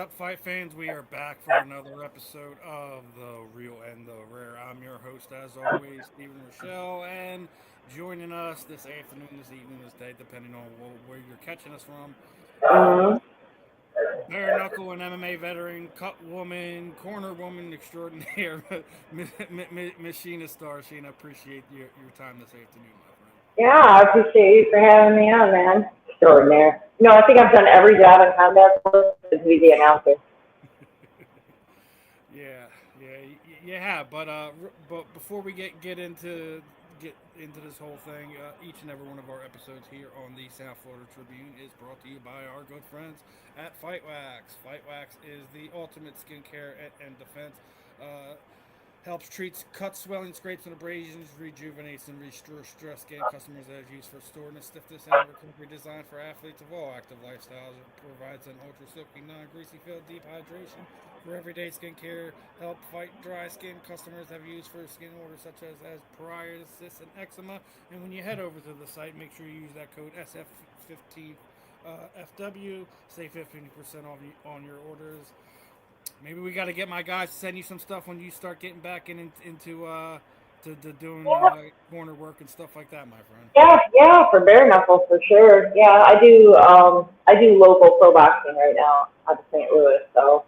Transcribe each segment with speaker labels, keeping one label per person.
Speaker 1: up, fight fans? We are back for another episode of The Real and the Rare. I'm your host, as always, Steven Rychel, and joining us this afternoon, this evening, this day, depending on where you're catching us from, is
Speaker 2: Mhm.
Speaker 1: Bare Knuckle and MMA Veteran Cut Woman, Corner Woman Extraordinaire, Miss Sheena Star. Sheena, appreciate your time this afternoon, my friend.
Speaker 2: Yeah, I appreciate you for having me on, man. Extraordinary. I think I've done every job in combat sports to be the announcer.
Speaker 1: Yeah, yeah, yeah. But before we get into this whole thing, each and every one of our episodes here on the South Florida Tribune is brought to you by our good friends at Fight Wax. Fight Wax is the ultimate skincare and defense. Uh, Helps treats cuts, swelling, scrapes, and abrasions, rejuvenates and restores stress. Skin customers that have used for soreness, stiffness, and recovery. Designed for athletes of all active lifestyles. It provides an ultra silky, non greasy feel, deep hydration for everyday skincare. Help fight dry skin. Customers have used for skin orders such as psoriasis and eczema. And when you head over to the site, make sure you use that code SF15 FW. Save 15% off on your orders. Maybe we got to get my guys to send you some stuff when you start getting back into to doing
Speaker 2: Yeah,
Speaker 1: corner work and stuff like that, my friend.
Speaker 2: yeah, for bare knuckle for sure. Yeah, I do local pro boxing right now out of St. Louis, so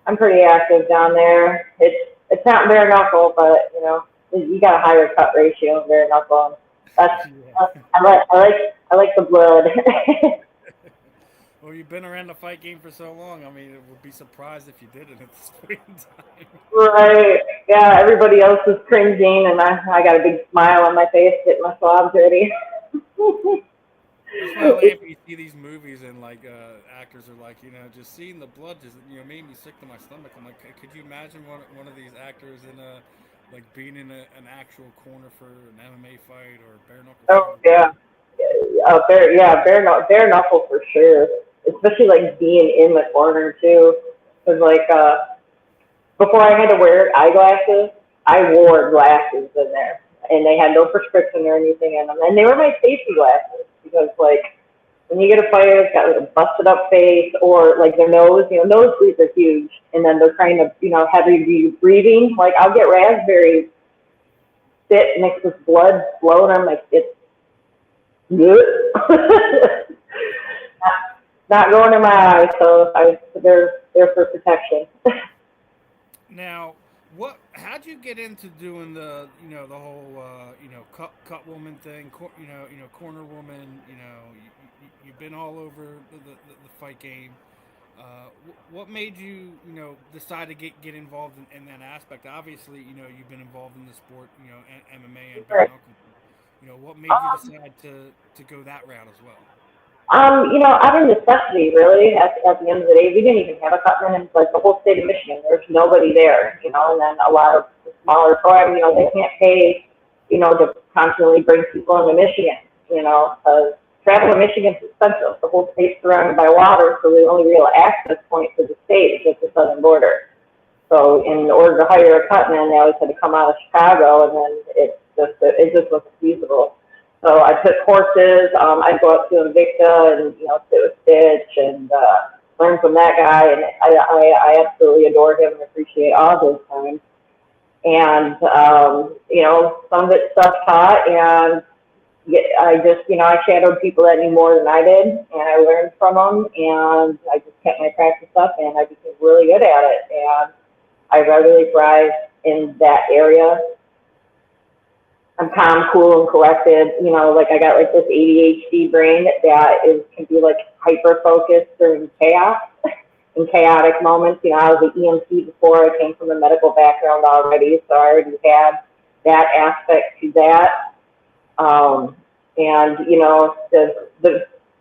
Speaker 2: I'm pretty active down there. It's not bare knuckle, but you got a higher cut ratio in bare knuckle. And
Speaker 1: Yeah.
Speaker 2: I like the blood.
Speaker 1: Well, you've been around the fight game for so long. I mean, it would be surprised if you didn't at this point in time.
Speaker 2: Right. Yeah, everybody else is cringing, and I got a big smile on my face getting my swabs ready.
Speaker 1: That's why I laugh when you see these movies and actors are like, just seeing the blood just made me sick to my stomach. I'm like, could you imagine one of these actors in a like being in an actual corner for an MMA fight or bare knuckle fight
Speaker 2: Oh
Speaker 1: or
Speaker 2: yeah,
Speaker 1: whatever?
Speaker 2: bare knuckle for sure. Especially like being in the corner too, because before I had to wear eyeglasses, I wore glasses in there, and they had no prescription or anything in them, and they were my safety glasses because when you get a fighter that's got like a busted up face or like their nose, nosebleeds are huge, and then they're trying to heavy breathing. Like I'll get raspberry spit mixed with blood flowing on my it's not going in my eyes, so they're for protection.
Speaker 1: Now, How'd you get into doing the whole cut woman thing? Corner woman. You've been all over the fight game. What made you decide to get involved in that aspect? Obviously, you've been involved in the sport, MMA and bare knuckle. What made you decide to go that route as well?
Speaker 2: Out of necessity, really. At the end of the day, we didn't even have a cutman in like the whole state of Michigan. There's nobody there, and then a lot of the smaller programs, they can't pay, to constantly bring people into Michigan, because travel to Michigan is expensive. The whole state's surrounded by water, so the only real access point to the state is just the southern border. So in order to hire a cutman, they always had to come out of Chicago, and then it just wasn't feasible. So I took courses. I'd go up to Invicta and sit with Stitch and learn from that guy. And I absolutely adore him and appreciate all those times. And some of it stuff taught, and I just I shadowed people that knew more than I did, and I learned from them, and I just kept my practice up, and I became really good at it. And I really thrive in that area. I'm calm, cool, and collected. Like I got like this ADHD brain that is can be like hyper focused during chaos in chaotic moments. I was an EMT before. I came from a medical background already, so I already had that aspect to that. And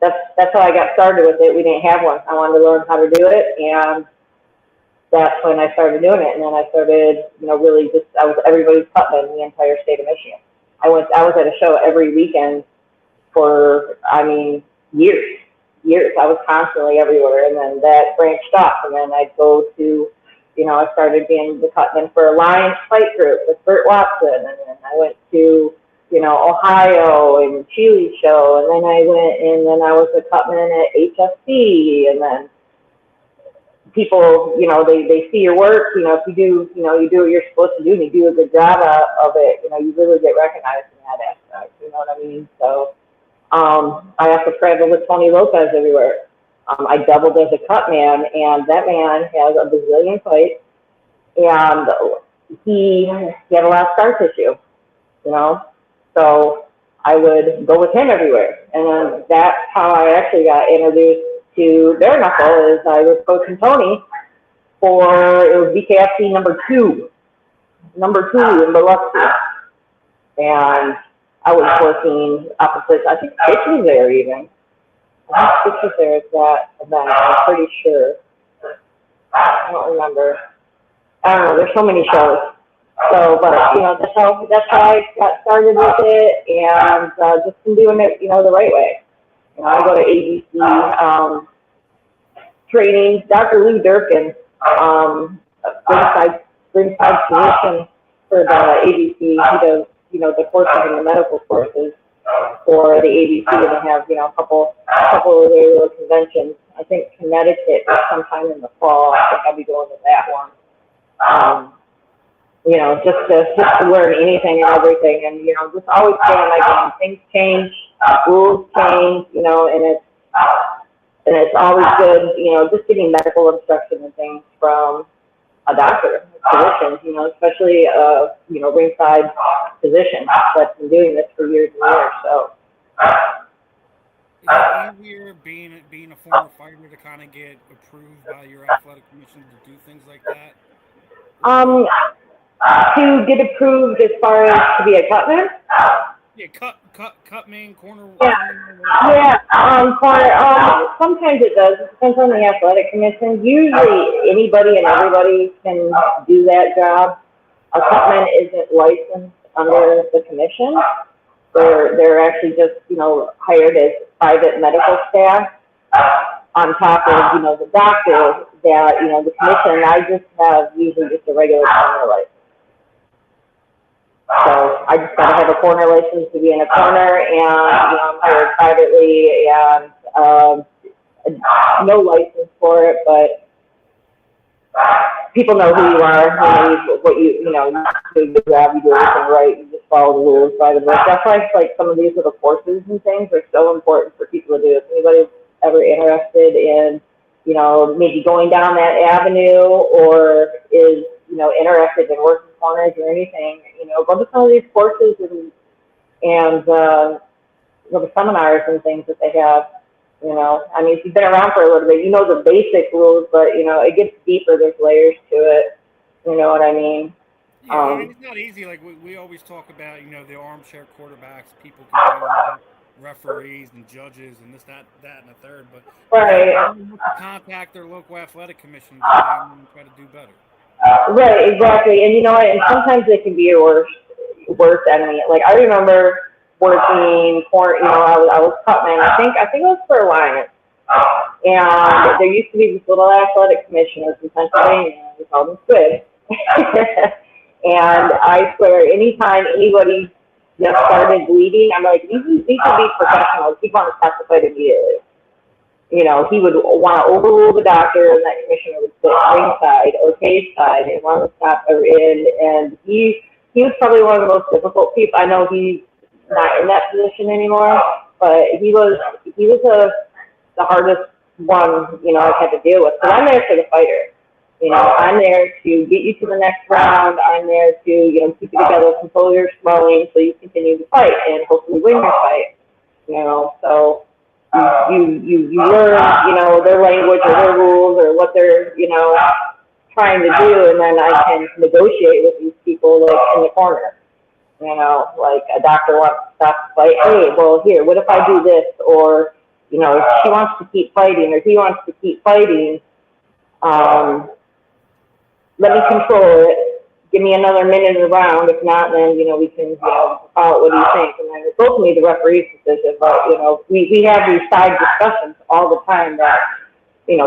Speaker 2: that's how I got started with it. We didn't have one. I wanted to learn how to do it, and that's when I started doing it. And then I started, really just I was everybody's cutman in the entire state of Michigan. I was at a show every weekend for years, years. I was constantly everywhere, and then that branched off. And then I'd go to, I started being the cutman for Alliance Fight Group with Burt Watson, and then I went to Ohio and Chile show, and then I went and then I was a cutman at HFC, and then people, they see your work, if you do, you do what you're supposed to do and you do a good job of it, you really get recognized in that aspect, you know what I mean? So, I also traveled with Tony Lopez everywhere. I doubled as a cut man, and that man has a bazillion fights, and he had a lot of scar tissue, so I would go with him everywhere, and that's how I actually got introduced to Bare Knuckle. Is I was coaching Tony for, it was BKFC number two in Biloxi, and I was working opposite. I think Stitch was there even. I think Stitch was there at that event. I'm pretty sure. I don't remember. I don't know. There's so many shows. So, but that's how I got started with it, and just been doing it, the right way. I go to ABC training. Dr. Lee Durkin, ringside commission for the ABC. He does, the courses and the medical courses for the ABC, and they have, a couple of their little conventions. I think Connecticut is sometime in the fall. I think I'll be going to that one. Just to learn anything and everything, and just always stay on my game. Things change, rules change, and it's always good, just getting medical instruction and things from a doctor, a physician, especially a ringside physician that's been doing this for years and years. So.
Speaker 1: Is it easier being a former fighter to kind of get approved by your athletic commission to do things like that?
Speaker 2: To get approved as far as to be a cutman?
Speaker 1: Yeah, cut man, corner.
Speaker 2: Yeah, corner. Sometimes it does. It depends on the athletic commission. Usually anybody and everybody can do that job. A cutman isn't licensed under the commission. They're actually just, hired as private medical staff on top of, the doctor that, the commission. I just have usually just a regular corner license. So I just gotta have a corner license to be in a corner, and I'm hired privately, and no license for it, but people know who you are, you do your job, you do everything right, you just follow the rules by the book. That's why some of these little courses and things are so important for people to do. If anybody's ever interested in, maybe going down that avenue, or is, interested in working corners or anything, go to some of these courses and go to seminars and things that they have. If you've been around for a little bit, the basic rules, but it gets deeper. There's layers to it. You know what I mean?
Speaker 1: Yeah, it's not easy. Like we always talk about, the armchair quarterbacks, people complaining, referees and judges and this, that, and the third. But
Speaker 2: right.
Speaker 1: Contact their local athletic commission and try to do better.
Speaker 2: Right, exactly. And and sometimes they can be your worst enemy. Like I remember working for, I was cutman. I think it was for Alliance. And there used to be this little athletic commissioners in Pennsylvania. We called them Squid. And I swear, anytime anybody just started bleeding, I'm like, these should be professionals. He want to stop the fight immediately. He would want to overrule the doctor, and that commissioner would sit ringside or cage side and want to stop her in. And he was probably one of the most difficult people. I know he's not in that position anymore, but he was the hardest one, I've had to deal with. Because I'm there for the fighter. I'm there to get you to the next round. I'm there to, keep you together, control your swelling so you continue to fight and hopefully win your fight. So you learn, their language or their rules or what they're, trying to do, and then I can negotiate with these people like in the corner. Like a doctor wants to stop the fight. Hey, well, here, what if I do this? Or, she wants to keep fighting, or he wants to keep fighting. Let me control it. Give me another minute of the round. If not, then, we can, call it. What do you think? And then it's ultimately the referee's decision. But, we have these side discussions all the time that,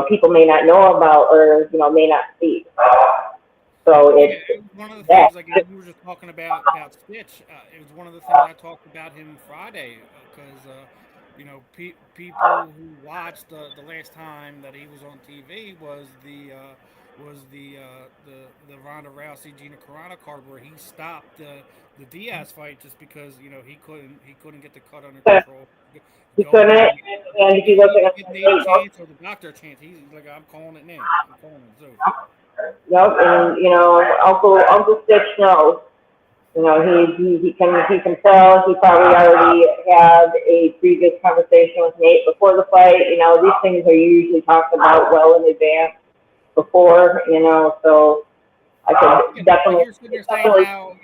Speaker 2: people may not know about or, may not see. So it's
Speaker 1: one of the things, like you were just talking about Stitch. It was one of the things I talked about him Friday because, people who watched the last time that he was on TV was the Ronda Rousey Gina Carano card where he stopped the Diaz fight just because he couldn't get the cut under
Speaker 2: So
Speaker 1: control.
Speaker 2: he
Speaker 1: Go
Speaker 2: couldn't,
Speaker 1: and
Speaker 2: and if you look at
Speaker 1: give Nate a chance or the doctor a chance. He's like, I'm calling it now. I'm calling it. It's over.
Speaker 2: yep, and Uncle Stitch knows. He can tell. He probably already had a previous conversation with Nate before the fight. These things are usually talked about well in advance before. So I could
Speaker 1: Like
Speaker 2: definitely,
Speaker 1: you're sitting there saying how,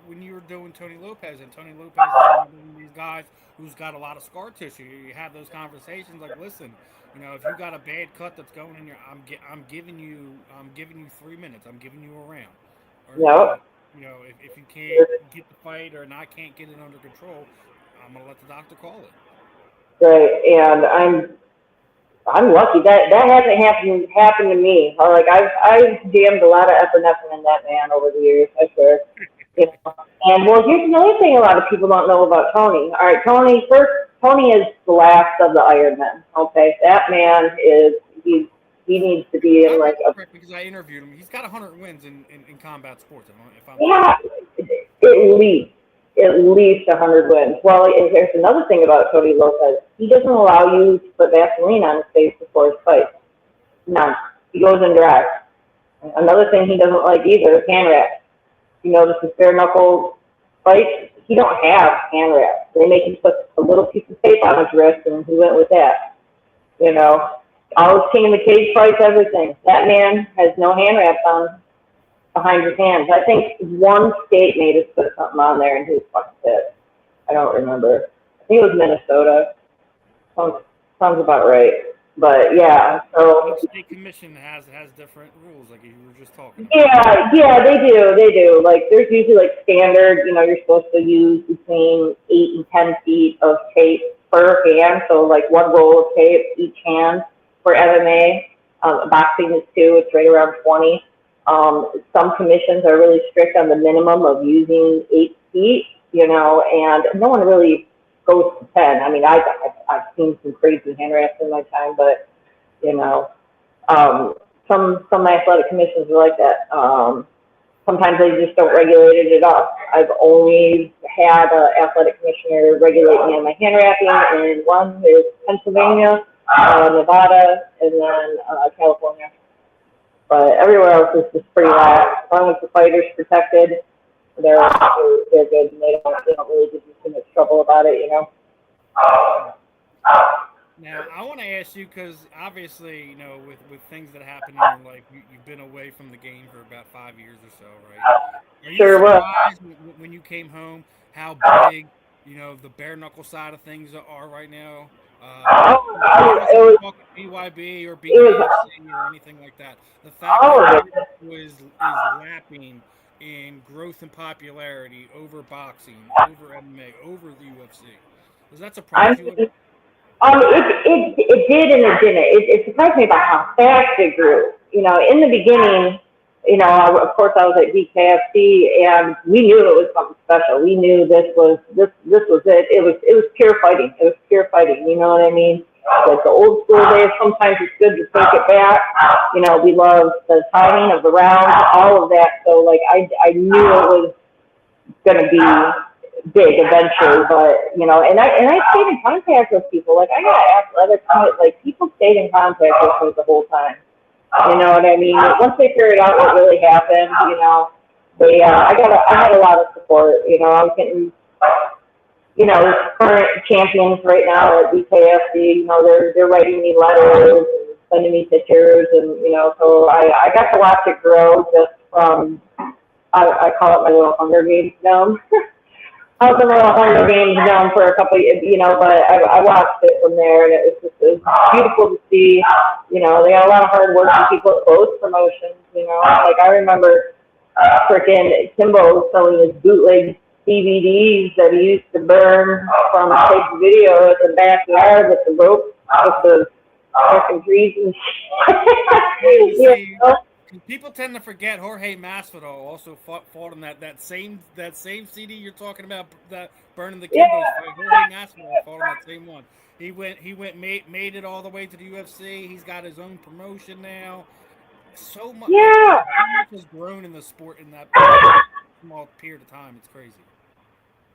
Speaker 1: when you were doing Tony Lopez, and Tony Lopez is one of these guys who's got a lot of scar tissue. You have those conversations like, listen, if you got a bad cut that's going in your, I'm giving you 3 minutes. I'm giving you a round. Or,
Speaker 2: know,
Speaker 1: if you can't get the fight or I can't get it under control, I'm gonna let the doctor call it.
Speaker 2: right, and I'm lucky that hasn't happened to me. Like I've jammed a lot of epinephrine in that man over the years, I swear. And well, here's another thing a lot of people don't know about Tony. All right, Tony is the last of the Iron Men. Okay, that man is he needs to be
Speaker 1: I
Speaker 2: in like
Speaker 1: remember
Speaker 2: a
Speaker 1: correctly because I interviewed him. He's got 100 wins in combat sports. If I'm
Speaker 2: yeah,
Speaker 1: correct.
Speaker 2: at least at least 100 wins. Well, here's another thing about Tony Lopez. He doesn't allow you to put Vaseline on his face before his fight. No, he goes in dry. Another thing he doesn't like either is hand wraps. You notice his bare knuckle fights, he don't have hand wraps. They make him put a little piece of tape on his wrist, and he went with that. You know, all his king of the cage fights, everything. That man has no hand wraps on behind his hands. I think one state made us put something on there, and he was fucking pissed. I don't remember. I think it was Minnesota. Sounds about right. But yeah, so
Speaker 1: Each state commission has different rules, like you were just talking about.
Speaker 2: yeah, they do. Like there's usually like standard, you're supposed to use between 8 and 10 feet of tape per hand. So like one roll of tape each hand for MMA. Boxing is too. It's right around 20. Some commissions are really strict on the minimum of using 8 feet, and no one really goes to 10. I mean, I've seen some crazy hand wraps in my time, but you know, some athletic commissions are like that. Sometimes they just don't regulate it at all. I've only had an athletic commissioner regulate me on my hand wrapping, and one is Pennsylvania, Nevada, and then California. But everywhere else is just pretty lax. As long as the fighter's protected, they're good, and they don't really give you too much trouble about it.
Speaker 1: Now, I want to ask you because obviously, with things that happen in your life, you've been away from the game for about 5 years or so, right? Are you
Speaker 2: Sure was.
Speaker 1: surprised when you came home how big, the bare knuckle side of things are right now?
Speaker 2: It was,
Speaker 1: Talking BYB or
Speaker 2: it was,
Speaker 1: BKFC or anything like that. The fact
Speaker 2: all
Speaker 1: that
Speaker 2: of it.
Speaker 1: is lapping in growth and popularity over boxing, over MMA, over the UFC. Does that surprise you?
Speaker 2: It did and it didn't. It surprised me about how fast it grew. In the beginning, of course I was at BKFC and we knew it was something special. We knew this was it. It was pure fighting. It was pure fighting. You know what I mean? Like the old school days, sometimes it's good to take it back. We love the timing of the rounds, all of that. So like I knew it was gonna be big eventually, but and I stayed in contact with people. Like I got athletic, like people stayed in contact with me the whole time. You know what I mean? Once they figured out what really happened, I had a lot of support. I'm getting, current champions right now at BKFC. They're writing me letters, and sending me pictures, and so I got to watch it grow just from I call it my little Hunger Games film. I was in a Hunger Games zone for a couple of years, but I watched it from there, and it was beautiful to see. They got a lot of hard-working people at both promotions. Like I remember, frickin' Timbo selling his bootleg DVDs that he used to burn from tape videos in the backyard with the rope, with the fucking trees and shit.
Speaker 1: People tend to forget Jorge Masvidal also fought in that same CD you're talking about, that burning the
Speaker 2: Yeah,
Speaker 1: Kimbos fight. Jorge Masvidal fought on that same one. Made it all the way to the UFC. He's got his own promotion now. So much,
Speaker 2: yeah.
Speaker 1: so much has grown in the sport in that small period of time. It's crazy.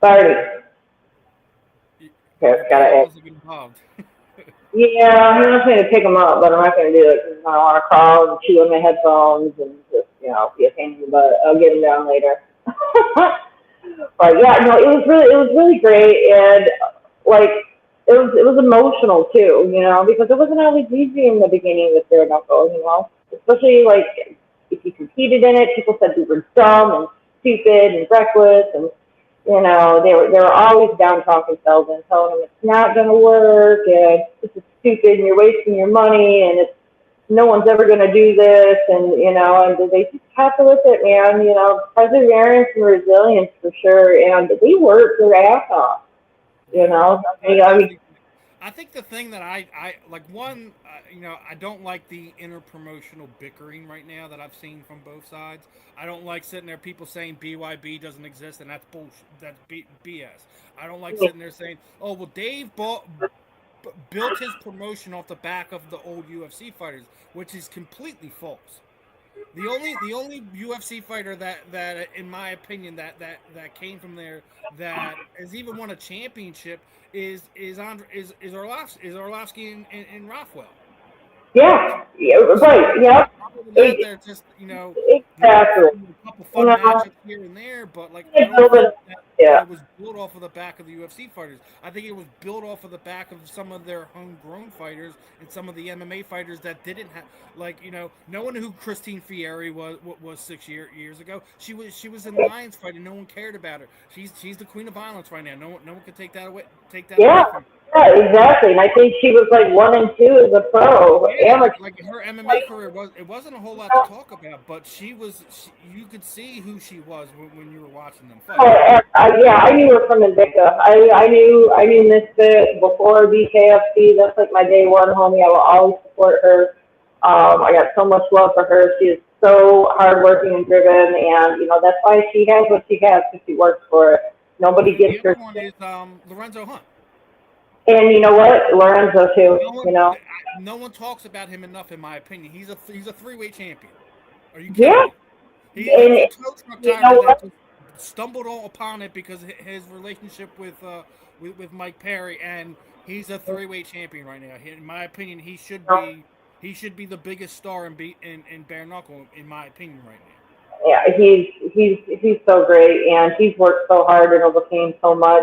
Speaker 2: Sorry. Okay,
Speaker 1: Your
Speaker 2: gotta
Speaker 1: dad
Speaker 2: add.
Speaker 1: wants to get involved.
Speaker 2: Yeah, he wants me to pick him up, but I'm not going to do it because I don't want to call and chew on my headphones and just, be a pain in the butt. I'll get him down later. But yeah, no, it was really great, and like it was emotional too, because it wasn't always easy in the beginning with Bare Knuckle, especially like if you competed in it, people said we were dumb and stupid and reckless, and they were always down talking Selvin, telling him it's not going to work, and this is stupid, and you're wasting your money, and it's no one's ever going to do this, and they just kept with it, man. Perseverance and resilience for sure, and they worked their ass off. You
Speaker 1: Yeah,
Speaker 2: know,
Speaker 1: I think the thing that I like, one, I don't like the interpromotional bickering right now that I've seen from both sides. I don't like sitting there people saying BYB doesn't exist and that's bullshit. That's BS. I don't like sitting there saying, oh well, built his promotion off the back of the old UFC fighters, which is completely false. The only UFC fighter that in my opinion that came from there that has even won a championship is Orlovsky and Rothwell.
Speaker 2: yeah, yeah, right, yeah,
Speaker 1: Other than that, they're just
Speaker 2: exactly.
Speaker 1: a couple fun matchups here and there, but like I don't think that
Speaker 2: Yeah,
Speaker 1: it was built off of the back of the UFC fighters. I think it was built off of the back of some of their homegrown fighters and some of the MMA fighters that didn't have, no one knew who Christine Fieri was 6 years ago. She was in Lions fight and no one cared about her. She's the queen of violence right now. No one could take that away.
Speaker 2: yeah,
Speaker 1: From her.
Speaker 2: yeah, exactly. And I think she was like 1 and 2 as a pro
Speaker 1: Yeah,
Speaker 2: amateur.
Speaker 1: like her MMA career wasn't a whole lot to talk about, but you could see who she was when you were watching them fight.
Speaker 2: Yeah, I knew her from Invicta. I knew Misfit before BKFC. That's like my day one homie. I will always support her. I got so much love for her. She is so hardworking and driven, and that's why she has what she has because she works for it. Nobody
Speaker 1: The
Speaker 2: gives her.
Speaker 1: other one is Lorenzo Hunt.
Speaker 2: And you know what, Lorenzo too.
Speaker 1: No one,
Speaker 2: You know,
Speaker 1: no one talks about him enough, in my opinion. He's a 3-weight champion. Are you kidding
Speaker 2: yeah,
Speaker 1: me? He's a
Speaker 2: and
Speaker 1: toe truck
Speaker 2: you
Speaker 1: driver
Speaker 2: know
Speaker 1: that
Speaker 2: what?
Speaker 1: just stumbled all upon it because his relationship with Mike Perry, and he's a 3-weight champion right now. In my opinion, he should be the biggest star in bare knuckle, in my opinion, right now.
Speaker 2: Yeah, he's so great, and he's worked so hard and overcame so much.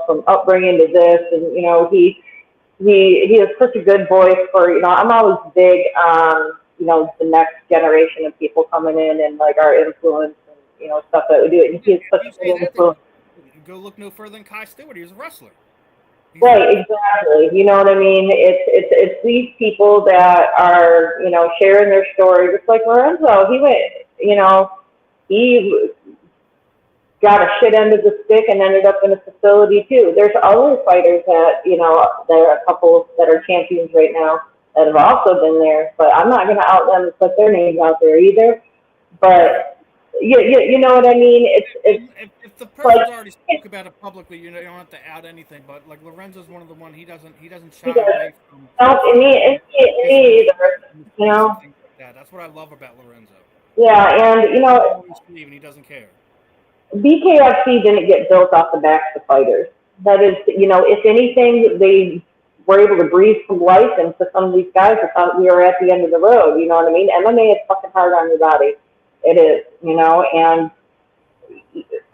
Speaker 2: From upbringing to this, and he has such a good voice for. I'm always big on the next generation of people coming in and like our influence and stuff that we do. And he is such
Speaker 1: You
Speaker 2: a
Speaker 1: say
Speaker 2: good
Speaker 1: that, then
Speaker 2: influence.
Speaker 1: go look no further than Kai Stewart. He's a wrestler.
Speaker 2: Right, exactly. You know what I mean? It's these people that are sharing their story, just like Lorenzo. He went, he got a shit end of the stick and ended up in a facility too. There's other fighters that there are a couple that are champions right now that have also been there, but I'm not going to out them and put their names out there either. But you know what I mean?
Speaker 1: If the
Speaker 2: Like
Speaker 1: person's already spoke about it publicly, you don't have to add anything. But like Lorenzo's one of the one he doesn't
Speaker 2: he
Speaker 1: shy
Speaker 2: does.
Speaker 1: away
Speaker 2: No,
Speaker 1: from his
Speaker 2: me either. You
Speaker 1: mistakes and
Speaker 2: know.
Speaker 1: things like that. That's what I love about Lorenzo.
Speaker 2: Yeah, and
Speaker 1: And he doesn't care.
Speaker 2: BKFC didn't get built off the backs of fighters. That is, if anything, they were able to breathe some life into some of these guys that thought we were at the end of the road. You know what I mean? MMA is fucking hard on your body. It is, and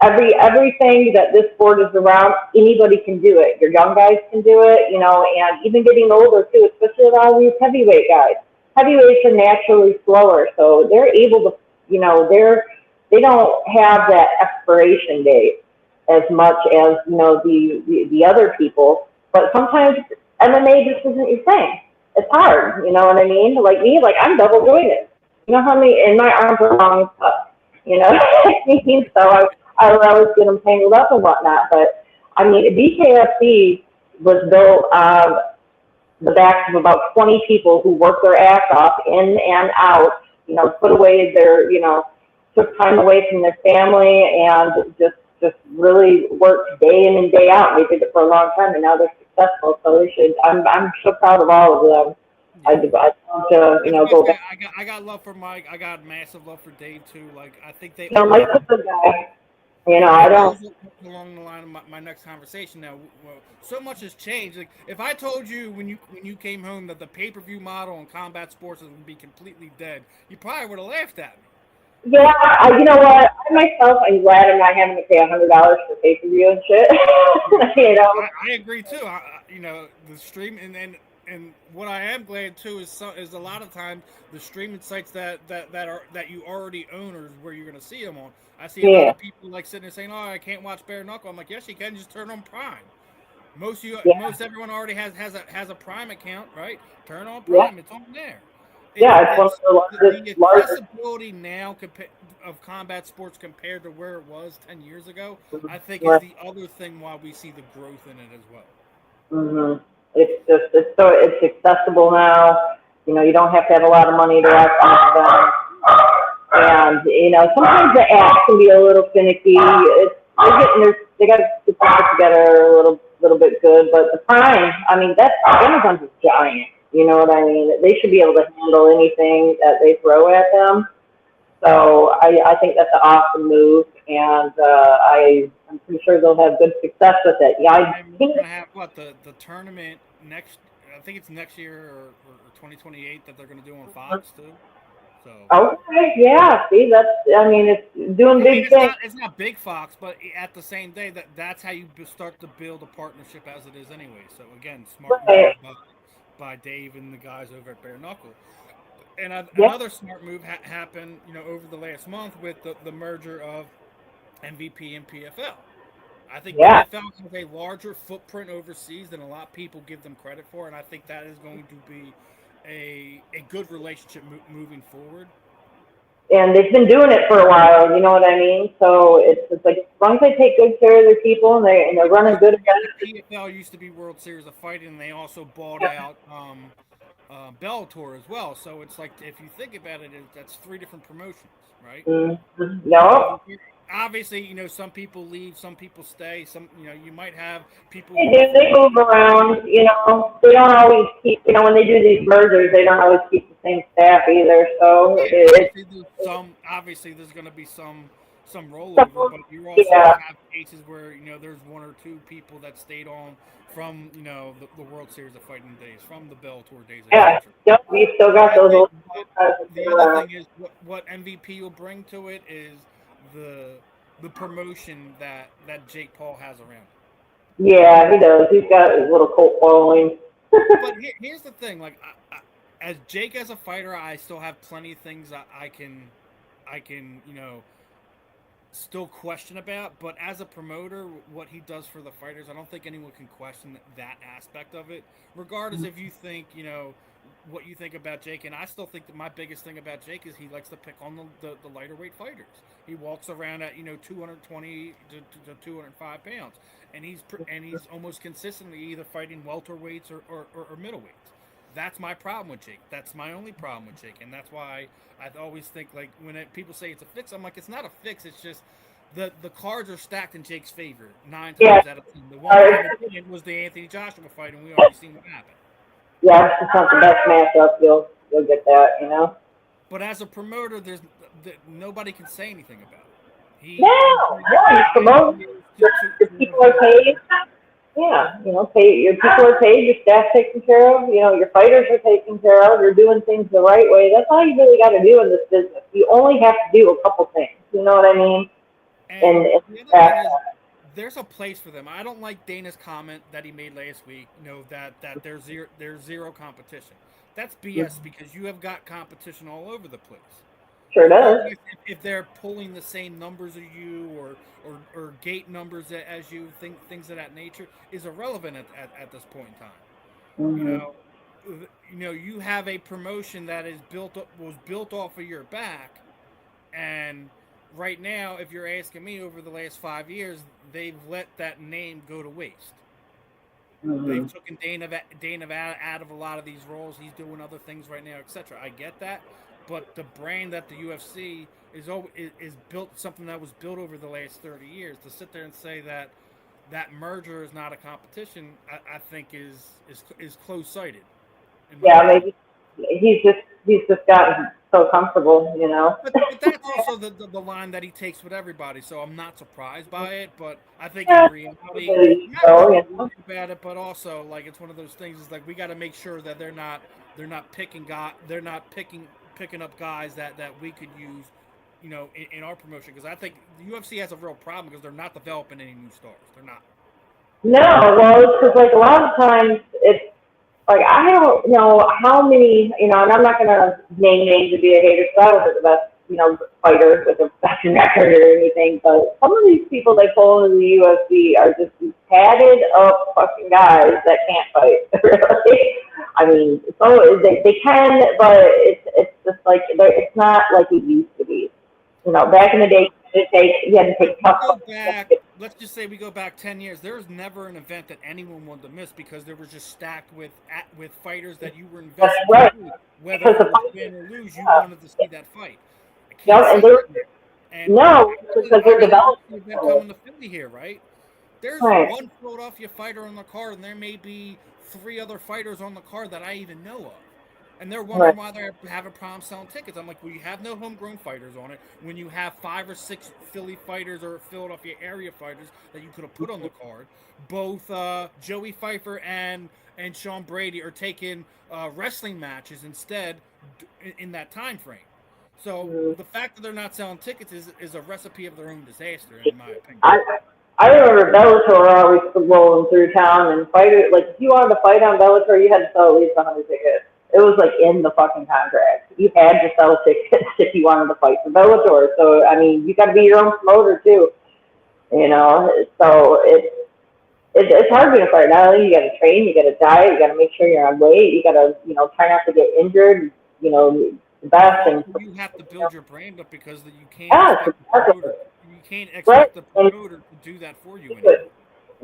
Speaker 2: everything that this sport is around, anybody can do it. Your young guys can do it, and even getting older too, especially a lot of these heavyweight guys. Heavyweights are naturally slower, so they're able to, they don't have that expiration date as much as the other people. But sometimes MMA just isn't your thing. It's hard, you know what I mean? Like me, like I'm double jointed. You know how many? And my arms are long as fuck. You know what I mean? So I would always get them tangled up and whatnot. But I mean, BKFC was built on the backs of about 20 people who worked their ass off in and out put away their, took time away from their family and just really worked day in and day out. They did it for a long time, and now they're successful. So they should. I'm so proud of all of them. I
Speaker 1: Yeah.
Speaker 2: want to,
Speaker 1: I was gonna
Speaker 2: go
Speaker 1: say
Speaker 2: back.
Speaker 1: I got love for Mike. I got massive love for Dave too. Like I think they all
Speaker 2: Mike's a good guy. I
Speaker 1: and that
Speaker 2: don't.
Speaker 1: was along the line of my next conversation. Now, well, so much has changed. Like, if I told you when you came home that the pay per view model in combat sports was going to be completely dead, you probably would have laughed at me.
Speaker 2: Yeah,
Speaker 1: But
Speaker 2: you know what? I myself, I'm glad I'm not having to pay $100 for pay per view and shit.
Speaker 1: I agree too. The stream and what I am glad too is a lot of times the streaming sites that you already own or where you're going to see them on. I see a lot
Speaker 2: Yeah,
Speaker 1: of people like sitting there saying, "Oh, I can't watch Bare Knuckle." I'm like, "Yes, you can. Just turn on Prime."
Speaker 2: yeah,
Speaker 1: Most everyone already has a Prime account, right? Turn on
Speaker 2: yeah,
Speaker 1: Prime; it's on there.
Speaker 2: yeah. It's one of
Speaker 1: It's
Speaker 2: the
Speaker 1: the
Speaker 2: largest.
Speaker 1: accessibility now of combat sports compared to where it was 10 years ago. I think is
Speaker 2: Right.
Speaker 1: the other thing why we see the growth in it as well.
Speaker 2: Hmm. It's accessible now. You don't have to have a lot of money to watch some of them. And sometimes the apps can be a little finicky. They got to put it together a little bit good. But the Prime, I mean, that's Amazon's a giant. You know what I mean? They should be able to handle anything that they throw at them. So I think that's an awesome move, and I'm pretty sure they'll have good success with it. Yeah, I
Speaker 1: And we're
Speaker 2: think.
Speaker 1: gonna have what the tournament next. I think it's next year or 2028 that they're gonna do on Fox too. So
Speaker 2: Okay, yeah. See, I mean, it's doing
Speaker 1: I mean,
Speaker 2: big things.
Speaker 1: it's not big Fox, but at the same day that's how you start to build a partnership as it is anyway. So again, smart
Speaker 2: Right.
Speaker 1: move by Dave and the guys over at Bare Knuckle. And
Speaker 2: Yeah,
Speaker 1: another smart move happened, over the last month with the merger of MVP and PFL. I think
Speaker 2: yeah.
Speaker 1: PFL has a larger footprint overseas than a lot of people give them credit for, and I think that is going to be a good relationship moving forward.
Speaker 2: And they've been doing it for a while. You know what I mean? So it's like as long as they take good care of their people and they're running
Speaker 1: Don't
Speaker 2: good
Speaker 1: forget that
Speaker 2: events.
Speaker 1: PFL used to be World Series of Fighting, and they also bought out Bellator as well. So it's like if you think about it, that's three different promotions, right?
Speaker 2: Mm-hmm. No,
Speaker 1: Obviously, some people leave, some people stay. You might have people
Speaker 2: they
Speaker 1: who
Speaker 2: do. They move around. They don't always keep. When they do these mergers, they don't always keep the same staff either. So
Speaker 1: yeah,
Speaker 2: it's
Speaker 1: obviously there's going to be some rollover,
Speaker 2: so,
Speaker 1: but you also
Speaker 2: yeah,
Speaker 1: have cases where there's one or two people that stayed on from the World Series of Fighting days, from the Bellator days,
Speaker 2: yeah.
Speaker 1: etc.
Speaker 2: Yep, we still
Speaker 1: But
Speaker 2: got
Speaker 1: I
Speaker 2: those
Speaker 1: think
Speaker 2: old guys that
Speaker 1: the
Speaker 2: stay
Speaker 1: other
Speaker 2: around.
Speaker 1: thing is what MVP will bring to it is the the promotion that Jake Paul has around him.
Speaker 2: Yeah, he does. He's got his little cult following.
Speaker 1: But here's the thing: like, as Jake as a fighter, I still have plenty of things I can still question about. But as a promoter, what he does for the fighters, I don't think anyone can question that aspect of it. Regardless if you think what you think about Jake, and I still think that my biggest thing about Jake is he likes to pick on the lighter weight fighters. He walks around at 220 to 205 pounds, and he's almost consistently either fighting welterweights or middleweights. That's my problem with Jake. That's my only problem with Jake, and that's why I always think like when people say it's a fix, I'm like it's not a fix. It's just the cards are stacked in Jake's favor nine
Speaker 2: Yeah,
Speaker 1: times out of 10. The one time it didn't was the Anthony Joshua fight, and we already seen what happened.
Speaker 2: yeah, it's not the best matchup. You'll get that.
Speaker 1: But as a promoter, nobody can say anything about it.
Speaker 2: No,
Speaker 1: He
Speaker 2: no, you
Speaker 1: guys
Speaker 2: promote. Your
Speaker 1: to
Speaker 2: people are
Speaker 1: review.
Speaker 2: paid. Yeah, your people are paid. Your staff taken care of. Your fighters are taken care of. You're doing things the right way. That's all you really got to do in this business. You only have to do a couple things. You know what I mean? And,
Speaker 1: And
Speaker 2: and
Speaker 1: the other thing
Speaker 2: that,
Speaker 1: is, there's a place for them. I don't like Dana's comment that he made last week. That there's zero competition. That's BS because you have got competition all over the place.
Speaker 2: sure does.
Speaker 1: Regardless if they're pulling the same numbers as you or gate numbers as you, things of that nature is irrelevant at this point in time. You
Speaker 2: Hmm.
Speaker 1: know, you have a promotion that is was built off of your back, and right now, if you're asking me, over the last 5 years, they've let that name go to waste.
Speaker 2: Hmm.
Speaker 1: They've taken Dana out of a lot of these roles. He's doing other things right now, etc. I get that, but the brand that the UFC is built, something that was built over the last 30 years. To sit there and say that that merger is not a competition, I think is close sighted.
Speaker 2: Yeah, maybe he's just gotten so comfortable, you know.
Speaker 1: But that's also the line that he takes with everybody, so I'm not surprised by it. But I think in
Speaker 2: Yeah,
Speaker 1: reality, not
Speaker 2: so,
Speaker 1: really
Speaker 2: you know.
Speaker 1: worried about it, but also like it's one of those things. Is like we got to make sure that they're not picking up guys that we could use, in our promotion. Because I think the UFC has a real problem because they're not developing any new stars. They're not.
Speaker 2: No, well, it's because like a lot of times it's like I don't know how many, and I'm not gonna name names to be a hater, because I wasn't the best, fighter with a best record or anything. But some of these people they pull into the UFC are just these padded up fucking guys that can't fight. Really, I mean, so they can, but it's just like it's not like it used to be. Back in the day, you had to take tough
Speaker 1: Go back.
Speaker 2: fights.
Speaker 1: Let's just say we go back 10 years. There was never an event that anyone wanted to miss because there was just stacked with fighters that you were
Speaker 2: That's
Speaker 1: invested
Speaker 2: right.
Speaker 1: in. Whether
Speaker 2: Because
Speaker 1: it
Speaker 2: the
Speaker 1: was
Speaker 2: fight,
Speaker 1: win or lose, you wanted to see that fight. I
Speaker 2: you
Speaker 1: can't
Speaker 2: know, and
Speaker 1: say
Speaker 2: they're
Speaker 1: that. And
Speaker 2: no, because
Speaker 1: I
Speaker 2: they're
Speaker 1: got a
Speaker 2: developed.
Speaker 1: UFC event coming to Philly here, right? There's
Speaker 2: Right,
Speaker 1: one Philadelphia fighter on the card, and there may be three other fighters on the card that I even know of. And they're
Speaker 2: right.
Speaker 1: wondering why they're having problems selling tickets. I'm like, well, you have no homegrown fighters on it. When you have 5 or 6 Philly fighters or Philadelphia area fighters that you could have put on the card, both Joey Pfeiffer and Sean Brady are taking wrestling matches instead in that time frame. So
Speaker 2: Mm.
Speaker 1: the fact that they're not selling tickets is a recipe of their own disaster, in my opinion.
Speaker 2: I remember Bellator always rolling through town and fighter like if you wanted to fight on Bellator, you had to sell at least 100 tickets. It was like in the fucking contract. You had to sell tickets if you wanted to fight for Bellator. So I mean, you got to be your own promoter too. So it's hard being a fighter. Not only you got to train, you got to diet, you got to make sure you're on weight, you got to try not to get injured. The
Speaker 1: But
Speaker 2: best
Speaker 1: also
Speaker 2: and
Speaker 1: you have to build your brand up because you can't
Speaker 2: yeah,
Speaker 1: expect the promoter.
Speaker 2: it's
Speaker 1: You can't
Speaker 2: right.
Speaker 1: expect the
Speaker 2: And
Speaker 1: promoter to do that for you anymore.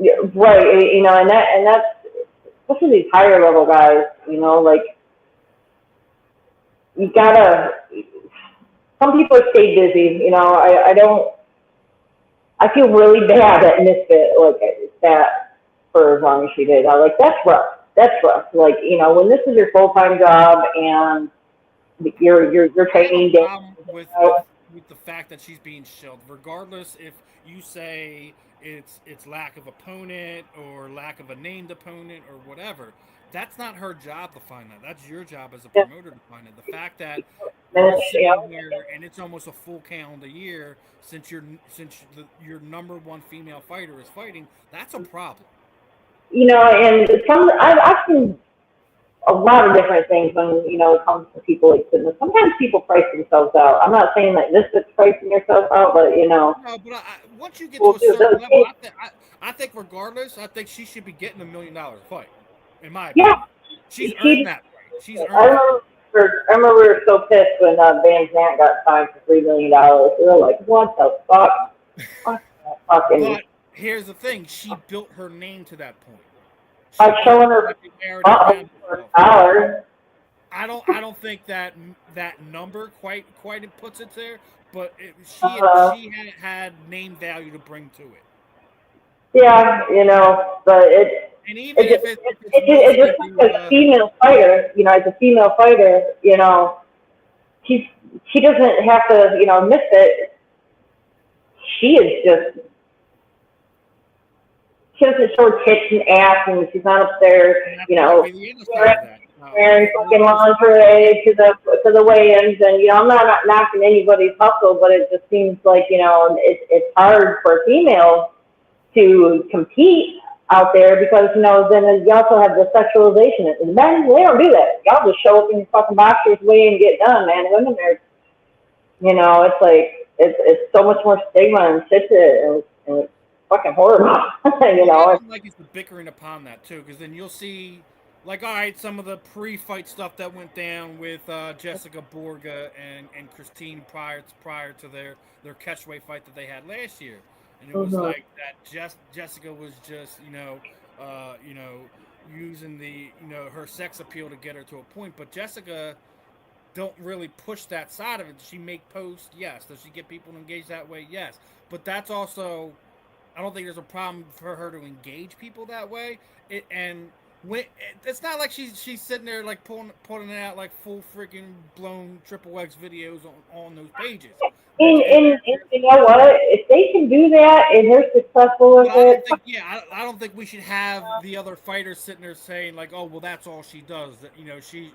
Speaker 2: yeah, right, and that's especially these higher level guys, like you gotta. Some people stay busy, I don't. I feel really bad at Misfit like that for as long as she did. I like that's rough. That's rough. Like when this is your full time job and you're
Speaker 1: I have a
Speaker 2: training day.
Speaker 1: problem with the fact that she's being shelled, regardless if you say it's lack of opponent or lack of a named opponent or whatever. That's not her job to find that. That's your job as a
Speaker 2: Yeah,
Speaker 1: promoter to find it. The fact that we're
Speaker 2: minutes,
Speaker 1: sitting here and it's almost a full calendar year your number one female fighter is fighting, that's a problem.
Speaker 2: and I've seen a lot of different things when it comes to people like fitness. Sometimes people price themselves out. I'm not saying that this is pricing yourself out, but
Speaker 1: No, but once you get to
Speaker 2: people
Speaker 1: a
Speaker 2: do
Speaker 1: certain
Speaker 2: those
Speaker 1: level,
Speaker 2: things.
Speaker 1: I think regardless, I think she should be getting $1 million a fight. In my
Speaker 2: Yeah,
Speaker 1: opinion, she's earned
Speaker 2: she.
Speaker 1: that right. She's
Speaker 2: I
Speaker 1: earned that right.
Speaker 2: remember. I remember we were so pissed when Van Zant got signed for $3 million. We were like, "What the fuck? Fuck that fucking."
Speaker 1: But here's the thing: she built her name to that point. She
Speaker 2: By
Speaker 1: built
Speaker 2: showing
Speaker 1: her
Speaker 2: her
Speaker 1: popularity
Speaker 2: butt
Speaker 1: around
Speaker 2: for
Speaker 1: herself.
Speaker 2: $1.
Speaker 1: I don't think that number quite it puts it there, but
Speaker 2: Uh,
Speaker 1: she had name value to bring to it.
Speaker 2: yeah, but
Speaker 1: And even
Speaker 2: it
Speaker 1: if
Speaker 2: just
Speaker 1: it's mostly
Speaker 2: just as a female fighter, as a female fighter, she's she doesn't have to, miss it. She is just she doesn't show her tits and ass, and she's not up there,
Speaker 1: and that's got to be the other side of that.
Speaker 2: wearing fucking lingerie to the weigh-ins, and I'm not knocking anybody's hustle, but it just seems like it's hard for females to compete out there because then you also have the sexualization. And men, they don't do that. Y'all just show up in your fucking boxers, weigh and get done, man. Women are, it's like it's so much more stigma and shit to it, and it's fucking horrible.
Speaker 1: What I don't like is the bickering upon that too, because then you'll see, like, all right, some of the pre-fight stuff that went down with Jessica Borga and Christine prior to their catchweight fight that they had last year, and it was
Speaker 2: Mhm.
Speaker 1: like that. Jessica was just using the her sex appeal to get her to a point, but Jessica don't really push that side of it. Does she make posts? Yes. Does she get people to engage that way? Yes. But that's also, I don't think there's a problem for her to engage people that way. And when it's not like she's sitting there like pulling it out like full freaking blown triple X videos on those pages.
Speaker 2: And you know what? If they can do that and they're successful with
Speaker 1: But I don't
Speaker 2: it,
Speaker 1: think, yeah, I don't think we should have the other fighters sitting there saying like, oh, well, that's all she does. That she's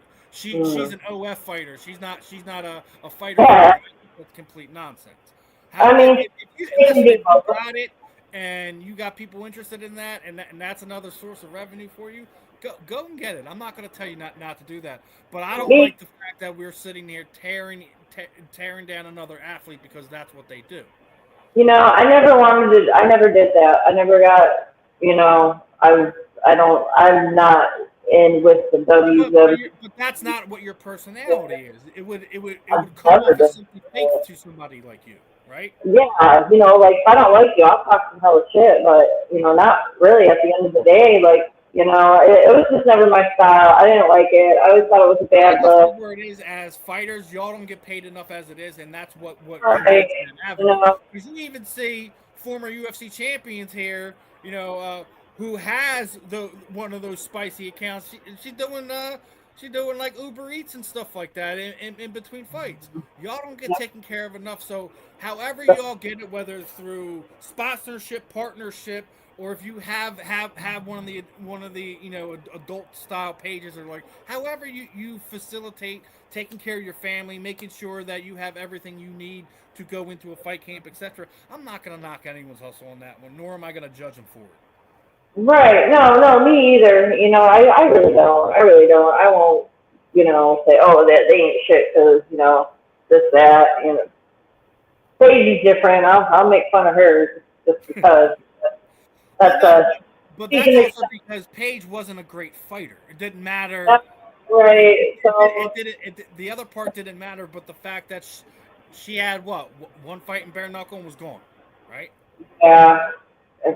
Speaker 2: mm,
Speaker 1: an OF fighter. She's not a fighter.
Speaker 2: yeah.
Speaker 1: Period. That's complete nonsense. How
Speaker 2: I mean,
Speaker 1: if you
Speaker 2: they can
Speaker 1: listen,
Speaker 2: be
Speaker 1: if you
Speaker 2: both.
Speaker 1: got it and you got people interested in that, and that's another source of revenue for you, go and get it. I'm not going to tell you not to do that, but I don't
Speaker 2: Me,
Speaker 1: like the fact that we're sitting here tearing down another athlete because that's what they do.
Speaker 2: you know, I never wanted to. I never did that. I never got. You know, I was. I don't. I'm not in with the WWE.
Speaker 1: But that's not what your personality is. It would
Speaker 2: I've
Speaker 1: come
Speaker 2: never
Speaker 1: off as
Speaker 2: been.
Speaker 1: simply fake to somebody like you, right?
Speaker 2: Yeah, you know, like if I don't like you, I'll talk some hella shit, but you know, not really. At the end of the day, like you know, it was just never my style. I didn't like it. I always thought it was a
Speaker 1: But I
Speaker 2: bad
Speaker 1: guess
Speaker 2: look.
Speaker 1: that's where it is as fighters. Y'all don't get paid enough as it is, and that's what
Speaker 2: Right?
Speaker 1: creates that
Speaker 2: You
Speaker 1: avenue.
Speaker 2: know,
Speaker 1: Because you even see former UFC champions here, who has the one of those spicy accounts. She's doing like Uber Eats and stuff like that in between fights. Y'all don't get taken care of enough. So however y'all get it, whether it's through sponsorship, partnership, or if you have one of the adult style pages, or like however you facilitate taking care of your family, making sure that you have everything you need to go into a fight camp, etc. I'm not gonna knock anyone's hustle on that one, nor am I gonna judge them for it.
Speaker 2: right? No, no, me either. You know, I really don't. I really don't. I won't. You know, say, oh, that they ain't shit because you know this that. You know, Daisy's different. I'll make fun of her just because.
Speaker 1: Well,
Speaker 2: That's
Speaker 1: no, but
Speaker 2: she
Speaker 1: that's
Speaker 2: can
Speaker 1: also
Speaker 2: accept
Speaker 1: because Paige wasn't a great fighter. It didn't matter.
Speaker 2: that, right? So
Speaker 1: The other part didn't matter, but the fact that she had one fight in bare knuckle and was gone, right?
Speaker 2: yeah,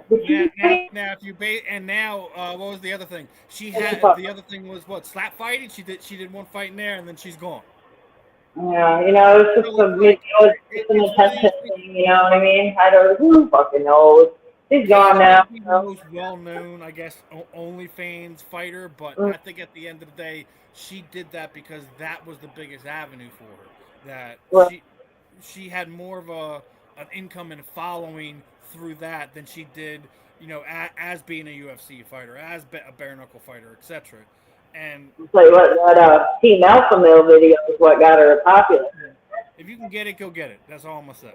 Speaker 2: but
Speaker 1: Now,
Speaker 2: she's
Speaker 1: now, now, if you and now, what was the other thing? The other thing was what, slap fighting. She did one fight in there, and then she's gone.
Speaker 2: yeah, you know, it's just
Speaker 1: So it's
Speaker 2: a, you
Speaker 1: like
Speaker 2: know, it's an
Speaker 1: it's one of
Speaker 2: attention
Speaker 1: these things.
Speaker 2: thing, you know what I mean? I don't, who fucking knows? She's gone
Speaker 1: Paige
Speaker 2: now,
Speaker 1: might be the
Speaker 2: so.
Speaker 1: most well-known, I guess, OnlyFans fighter, but
Speaker 2: Mm,
Speaker 1: I think at the end of the day, she did that because that was the biggest avenue for her. That
Speaker 2: well,
Speaker 1: she had more of an income and following through that than she did, as being a UFC fighter, as a bare knuckle fighter, etc. And
Speaker 2: I'll tell you what, that Team Alpha Male video is what got her popular.
Speaker 1: if you can get it, go get it. That's all I'm gonna say.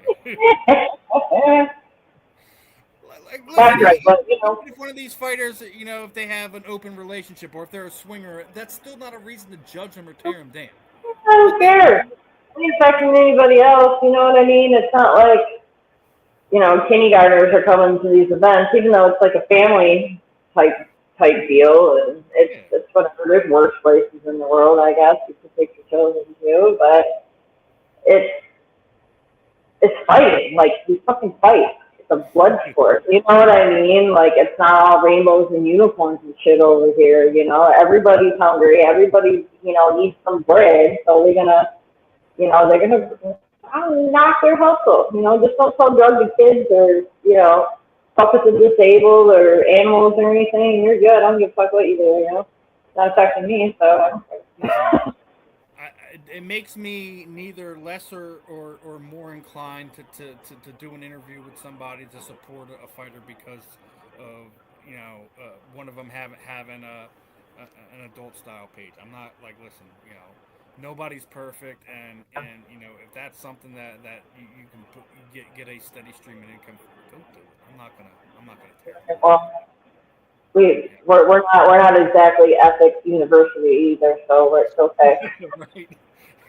Speaker 1: Like, listen,
Speaker 2: That's right, but you
Speaker 1: even
Speaker 2: know,
Speaker 1: if one of these fighters, if they have an open relationship or if they're a swinger, that's still not a reason to judge them or tear them down.
Speaker 2: who
Speaker 1: What they
Speaker 2: cares? It ain't affecting anybody else, you know what I mean? It's not like, you know, kindergartners are coming to these events, even though it's like a family type deal, and
Speaker 1: Yeah,
Speaker 2: it's whatever. There's worse places in the world, I guess, you can take your children to, but it's it's fighting. Like we fucking fight. It's a blood sport. You know what I mean? Like it's not all rainbows and unicorns and shit over here. You know, everybody's hungry. Everybody, you know, needs some bread. So we're gonna, you know, they're gonna knock their hustle. You know, just don't sell drugs to kids or you know, fuck with the disabled or animals or anything. You're good. I don't give a fuck what you do. You know, it's not affecting me. So.
Speaker 1: listen, it makes me neither lesser or more inclined to do an interview with somebody to support a fighter because of one of them having an adult style page. I'm not like, listen, nobody's perfect, and if that's something that you can get a steady stream of income for, go do it. I'm not gonna tear it down.
Speaker 2: Well, we're not exactly ethics university either, so it's okay.
Speaker 1: Yeah. Right,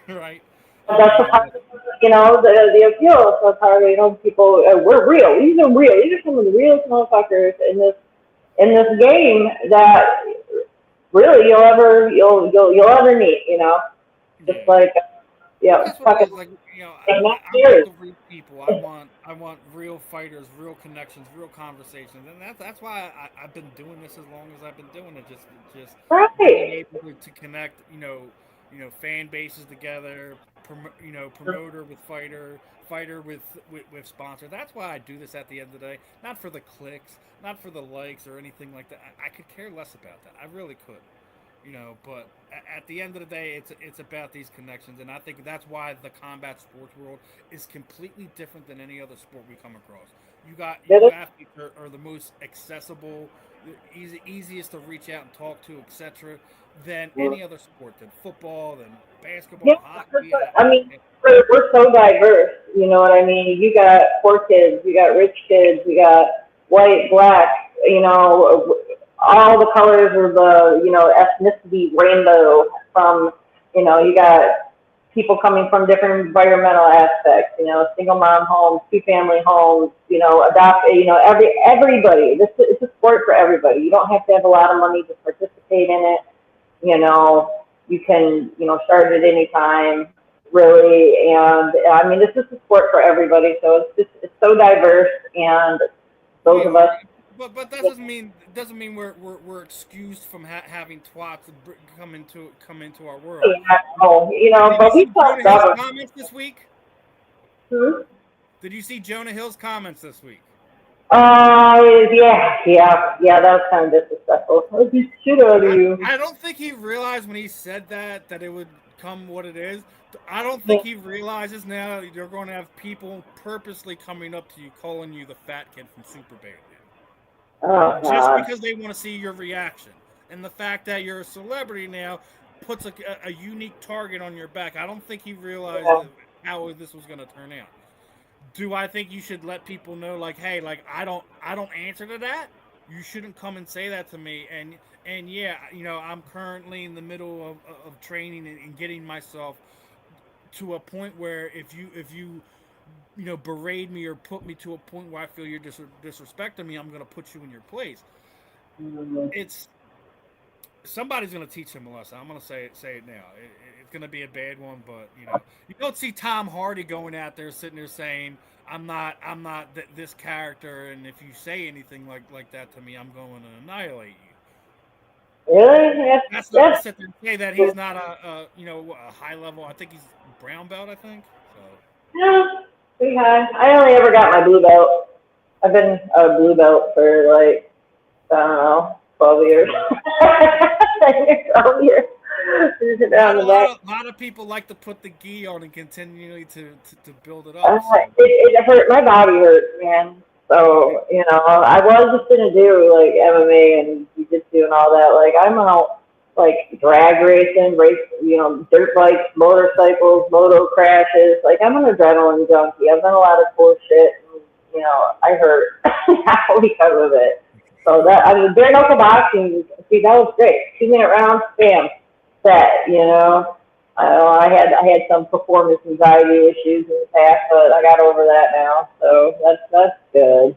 Speaker 1: right.
Speaker 2: But that's the
Speaker 1: And
Speaker 2: part, you know, the appeal. So it's hard, you know, people. We're real. These are real. These are some of the realest motherfuckers in this game that really you'll ever meet. You know, just
Speaker 1: yeah.
Speaker 2: like
Speaker 1: But
Speaker 2: yeah,
Speaker 1: that's what it
Speaker 2: fucking
Speaker 1: is. Like,
Speaker 2: like Matt
Speaker 1: I want
Speaker 2: Series.
Speaker 1: the real people. I want real fighters, real connections, real conversations, and that's why I've been doing this as long as I've been doing it. Just being
Speaker 2: Right.
Speaker 1: able to connect, fan bases together, promoter with fighter, fighter with sponsor. That's why I do this at the end of the day. Not for the clicks, not for the likes or anything like that. I could care less about that. I really could. But at the end of the day, it's about these connections, and I think that's why the combat sports world is completely different than any other sport we come across. You athletes are the most accessible, easiest to reach out and talk to, etc., than any other sport, than football, than
Speaker 2: Yeah,
Speaker 1: basketball, hockey.
Speaker 2: I mean, we're so diverse. You know what I mean? You got poor kids, you got rich kids, you got white, black. All the colors of the ethnicity rainbow. From you got people coming from different environmental aspects. Single mom homes, two family homes. Adopt. Everybody. It's a sport for everybody. You don't have to have a lot of money to participate in it. You can, start at any time, really. And I mean, this is a sport for everybody. So it's so diverse. And those of us.
Speaker 1: But that doesn't mean we're excused from having twats come into our world.
Speaker 2: But we talked about
Speaker 1: comments this week.
Speaker 2: Hmm?
Speaker 1: Did you see Jonah Hill's comments this week?
Speaker 2: Yeah. That was kind of disrespectful. What the shit out of you?
Speaker 1: I don't think he realized when he said that it would come what it is. I don't think he realizes now you're going to have people purposely coming up to you, calling you the fat kid from Superbad.
Speaker 2: Oh,
Speaker 1: Just
Speaker 2: God.
Speaker 1: because they want to see your reaction. And the fact that you're a celebrity now puts a unique target on your back. I don't think he realized how this was going to turn out. Do I think you should let people know, like, hey, like I don't answer to that? You shouldn't come and say that to me. And yeah, I'm currently in the middle of training and getting myself to a point where if you berate me or put me to a point where I feel you're disrespecting me, I'm going to put you in your place. It's somebody's going to teach him a lesson. I'm going to say it now. It's going to be a bad one, but you don't see Tom Hardy going out there sitting there saying, I'm not this character, and if you say anything like that to me, I'm going to annihilate you.
Speaker 2: Really?
Speaker 1: That's not to sit there and say that he's not a high level. I think he's brown belt. I think so.
Speaker 2: Yeah, pretty high. I only ever got my blue belt. I've been a blue belt for like, I don't know, 12 years. 12 years.
Speaker 1: A lot of people like to put the gi on and continually to build it up. So.
Speaker 2: It hurt. My body hurt, man. So, I was just going to do like MMA and jiu-jitsu and all that. Like, I'm out like drag racing, dirt bikes, motorcycles, moto crashes. Like, I'm an adrenaline junkie. I've done a lot of cool shit. And, I hurt because of it. So bare knuckle boxing, see, that was great. 2-minute rounds, bam, set. I had some performance anxiety issues in the past, but I got over that now. So that's good.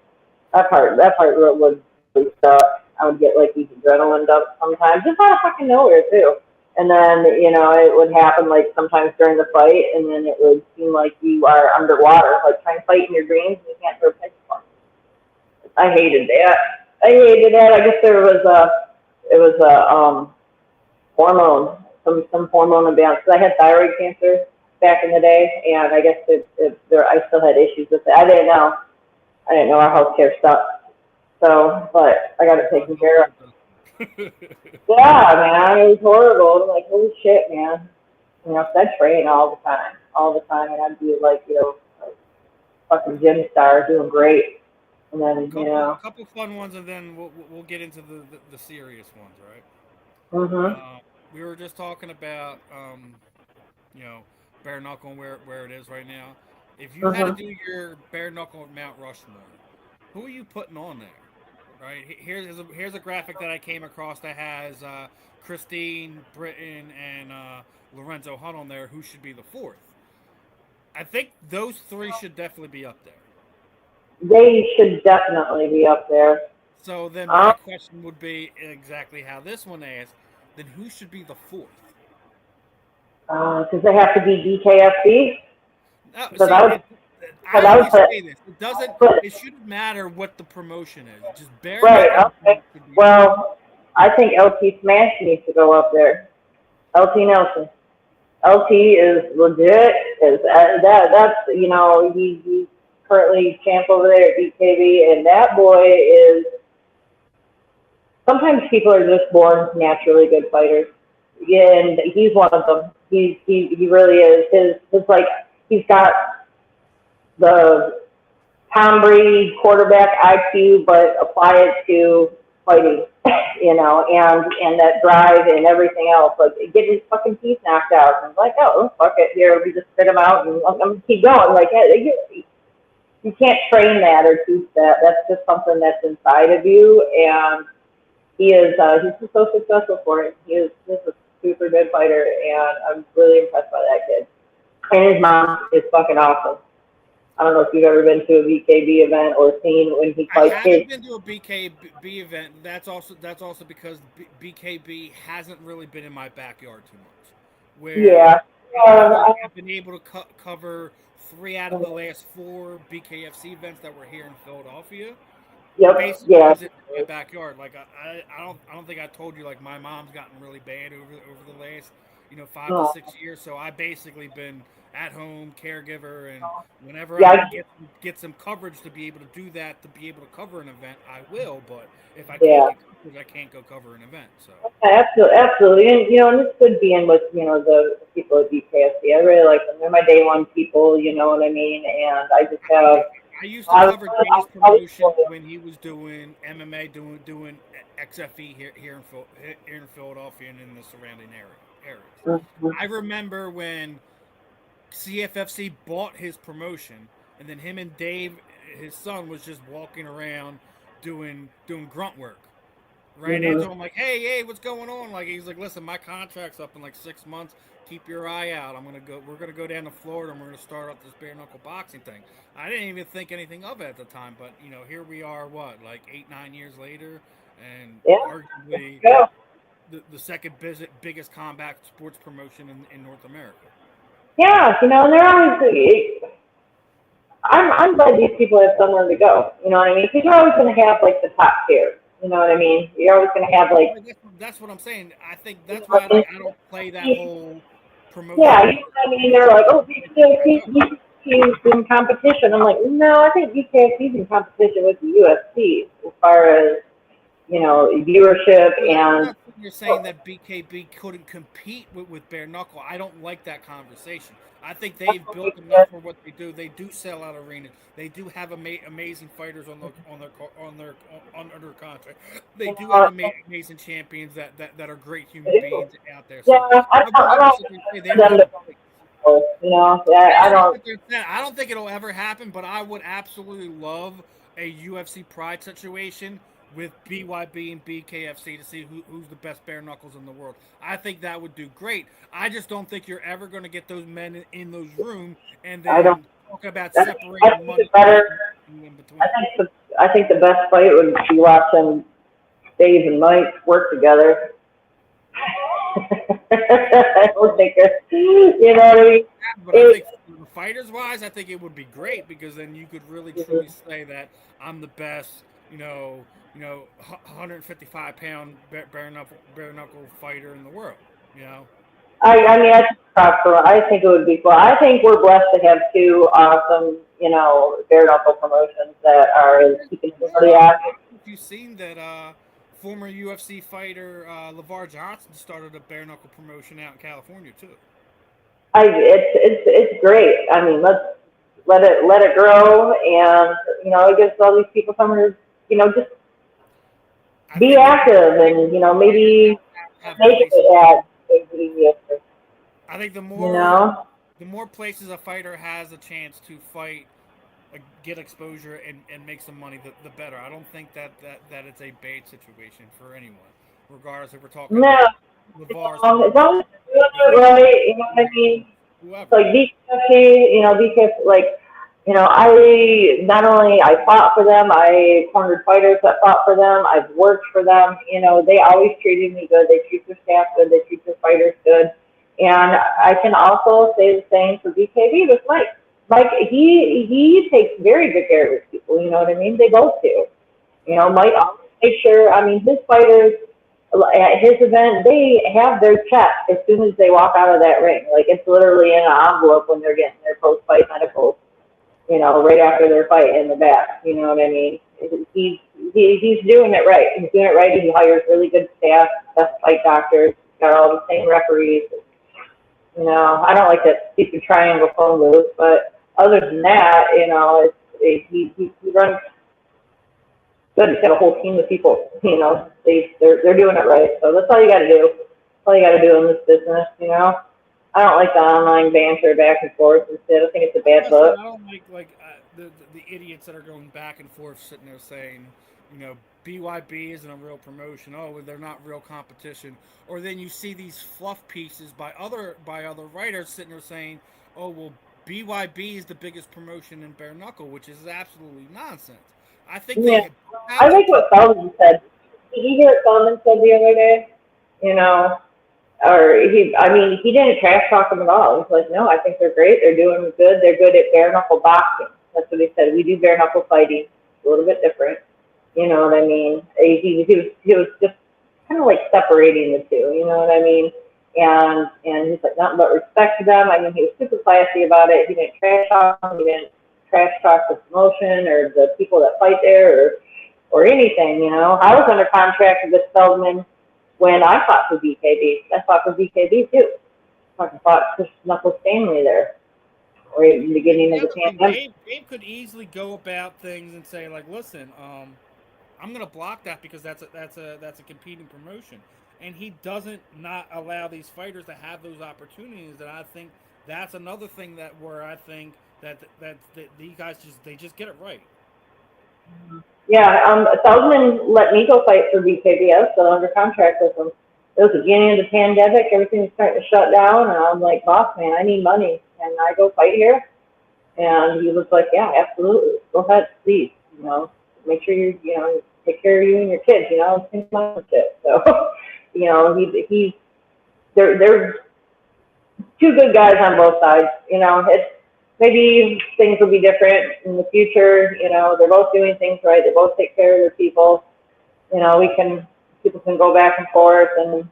Speaker 2: That part would really suck. I would get like these adrenaline dumps sometimes, just out of fucking nowhere too. And then it would happen like sometimes during the fight, and then it would seem like you are underwater, like trying to fight in your dreams and you can't throw a pitch punch. I hated that. I guess it was a hormone, some hormone imbalance. Because I had thyroid cancer back in the day, and I guess I still had issues with it. I didn't know our healthcare sucked. So, but I got it taken care of. Yeah, man, it was horrible. I'm like, holy shit, man. I'd train all the time, and I'd be like, like fucking gym star, doing great. And then,
Speaker 1: a couple fun ones, and then we'll get into the serious ones, right? We were just talking about, bare knuckle and where it is right now. If you had to do your bare knuckle Mount Rushmore, who are you putting on there? Right? Here's a graphic that I came across that has Christine, Britton, and Lorenzo Hunt on there. Who should be the fourth? I think those three should definitely be up there.
Speaker 2: They should definitely be up there.
Speaker 1: So then my question would be exactly how this one asked. Then who should be the fourth?
Speaker 2: Because they have to be DKFC.
Speaker 1: I always say this. It shouldn't matter what the promotion is. Just bare knuckle.
Speaker 2: Okay. Well, I think LT Smash needs to go up there. LT Nelson. LT is legit. That's he's currently champ over there at BKB, and that boy is. Sometimes people are just born naturally good fighters, and he's one of them. He really is. His like he's got the Tom Brady quarterback IQ, but apply it to fighting, and that drive and everything else. Like getting his fucking teeth knocked out, and like, oh fuck it, here we just spit him out, and I'm gonna keep going. Like you can't train that or teach that. That's just something that's inside of you, and he is he's just so successful for it. He is just a super good fighter, and I'm really impressed by that kid. And his mom is fucking awesome. I don't know if you've ever been to a BKB event or seen when he fights kids.
Speaker 1: I haven't been to a BKB event. That's also because BKB hasn't really been in my backyard too much. Where I've been able to cover 3 out of the last 4 BKFC events that were here in Philadelphia.
Speaker 2: Yep.
Speaker 1: Basically, was in my backyard. Like I don't think I told you. Like my mom's gotten really bad over the last 5 to 6 years. So I basically been at home caregiver, and whenever I can get some coverage to be able to do that, to be able to cover an event, I will. But if I can't get coverage, I can't go cover an event. So
Speaker 2: absolutely, and it's good being with the people at BKFC. I really like them. They're my day one people. You know what I mean? And I just have.
Speaker 1: I used to cover Jay's promotion when he was doing MMA, doing XFE here in Philadelphia and in the surrounding areas.
Speaker 2: Mm-hmm.
Speaker 1: I remember when CFFC bought his promotion, and then him and Dave, his son, was just walking around doing grunt work. Right? Mm-hmm. And so I'm like, hey, what's going on? Like he's like, listen, my contract's up in like 6 months. Keep your eye out. We're gonna go down to Florida, and we're gonna start up this bare knuckle boxing thing. I didn't even think anything of it at the time, but here we are, like 8-9 years later, and arguably the second biggest combat sports promotion in North America.
Speaker 2: Yeah, and they're always. I'm glad these people have somewhere to go. You know what I mean? Because you're always going to have like the top tier. You know what I mean? You're always going to have like.
Speaker 1: That's what I'm saying. I think that's why I don't play that whole promotion.
Speaker 2: Yeah, I mean, they're like, oh, BKFC's in competition. I'm like, no, I think BKFC's in competition with the UFC as far as viewership and.
Speaker 1: You're saying that BKB couldn't compete with Bare Knuckle. I don't like that conversation. I think they've built enough for what they do. They do sell out arenas. They do have amazing fighters under contract. They do have amazing champions that are great human beings out there. So I don't think it'll ever happen, but I would absolutely love a UFC Pride situation with BYB and BKFC to see who's the best bare knuckles in the world. I think that would do great. I just don't think you're ever going to get those men in those rooms and then talk about separating money in between.
Speaker 2: I think the best fight would be watching Dave and Mike work together. I don't think you know what I mean?
Speaker 1: But I think fighters-wise, I think it would be great because then you could really truly say that I'm the best, 155-pound bare knuckle fighter in the world.
Speaker 2: I mean, I think it would be cool. I think we're blessed to have 2 awesome, bare knuckle promotions that are keeping somebody active.
Speaker 1: You've seen that former UFC fighter LeVar Johnson started a bare knuckle promotion out in California too.
Speaker 2: It's great. I mean, let it grow, and it gives all these people somewhere to just be active and maybe make it at.
Speaker 1: I think the more places a fighter has a chance to fight, get exposure and make some money, the better. I don't think that it's a bad situation for anyone, regardless if we're talking about LeVar.
Speaker 2: As long as you're doing it right, you know what I mean?
Speaker 1: Whoever.
Speaker 2: Like BKFC, I fought for them, I cornered fighters that fought for them, I've worked for them, they always treated me good, they treat their staff good, they treat their fighters good, and I can also say the same for BKB with Mike. Mike, he takes very good care of his people, you know what I mean? They both do. Mike always makes sure, his fighters, at his event, they have their check as soon as they walk out of that ring. Like, it's literally in an envelope when they're getting their post-fight medical, right after their fight in the back. You know what I mean? He's doing it right. He's doing it right. He hires really good staff, best fight doctors, got all the same referees. I don't like that stupid triangle phone booth, but other than that, he runs good. He's got a whole team of people. They're doing it right. So that's all you got to do. That's all you got to do in this business. I don't like the online banter back and forth. Instead, I think it's a bad look.
Speaker 1: I don't like the idiots that are going back and forth, sitting there saying, BYB isn't a real promotion. Oh, they're not real competition. Or then you see these fluff pieces by other writers sitting there saying, oh, well, BYB is the biggest promotion in Bare Knuckle, which is absolutely nonsense. I think.
Speaker 2: Yeah, I like what Feldman said. Did you hear what Feldman said the other day? He didn't trash talk them at all. He's like, no, I think they're great. They're doing good. They're good at bare knuckle boxing. That's what he said. We do bare knuckle fighting. It's a little bit different. You know what I mean? He was just kind of like separating the two. You know what I mean? And he's like, nothing but respect to them. I mean, he was super classy about it. He didn't trash talk them. He didn't trash talk the promotion or the people that fight there or anything. I was under contract with Feldman when I fought for BKB. I fought for BKB too. I fought Chris Knuckles Stanley there, right in the beginning of the pandemic.
Speaker 1: Gabe could easily go about things and say, like, listen, I'm going to block that because that's a competing promotion, and he doesn't not allow these fighters to have those opportunities. And I think that's another thing where I think that these guys just get it right.
Speaker 2: Yeah, Feldman let me go fight for BKB. I was still under contract with him. It was the beginning of the pandemic. Everything was starting to shut down, and I'm like, boss man, I need money. Can I go fight here? And he was like, yeah, absolutely. Go ahead, please. Make sure you take care of you and your kids. Think about shit. So, they're two good guys on both sides. Maybe things will be different in the future. They're both doing things right. They both take care of their people. People can go back and forth and,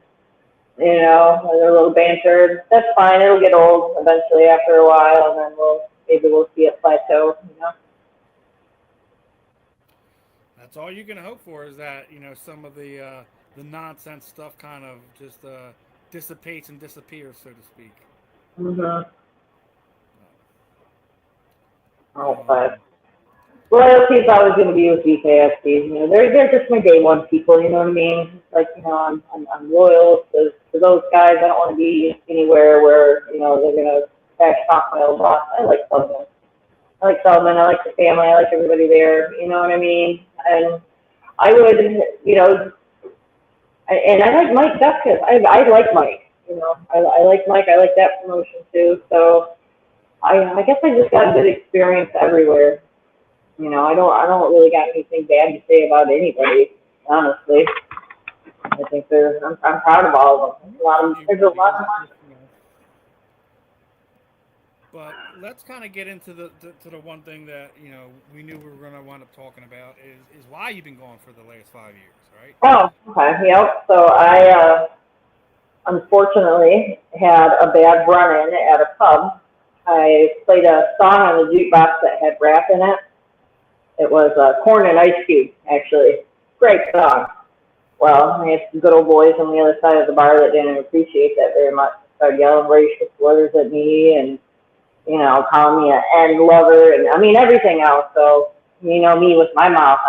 Speaker 2: they're a little bantered. That's fine. It'll get old eventually after a while, and then maybe we'll see it plateau,
Speaker 1: That's all you can hope for is that, some of the nonsense stuff kind of just dissipates and disappears, so to speak.
Speaker 2: Mm-hmm. But loyalty's always going to be with BKFC. They're just my day one people. You know what I mean? Like, I'm loyal to those guys. I don't want to be anywhere where they're going to trash talk my old boss. I like Feldman. I like the family. I like everybody there. You know what I mean? And I would, and I like Mike Duckett. I like Mike. I like Mike. I like that promotion too. So. I guess I just got a good experience everywhere. I don't really got anything bad to say about anybody, honestly. I think I'm proud of all of them. There's a lot of them.
Speaker 1: But let's kind of get into the one thing that we knew we were going to wind up talking about is why you've been going for the last 5 years, right?
Speaker 2: Oh, okay, yep. So I unfortunately had a bad run-in at a pub. I played a song on the jukebox that had rap in it. It was Corn and Ice Cube, actually. Great song. Well, I had some good old boys on the other side of the bar that didn't appreciate that very much. Started yelling racial slurs at me and, calling me an end lover and, everything else. So, me with my mouth,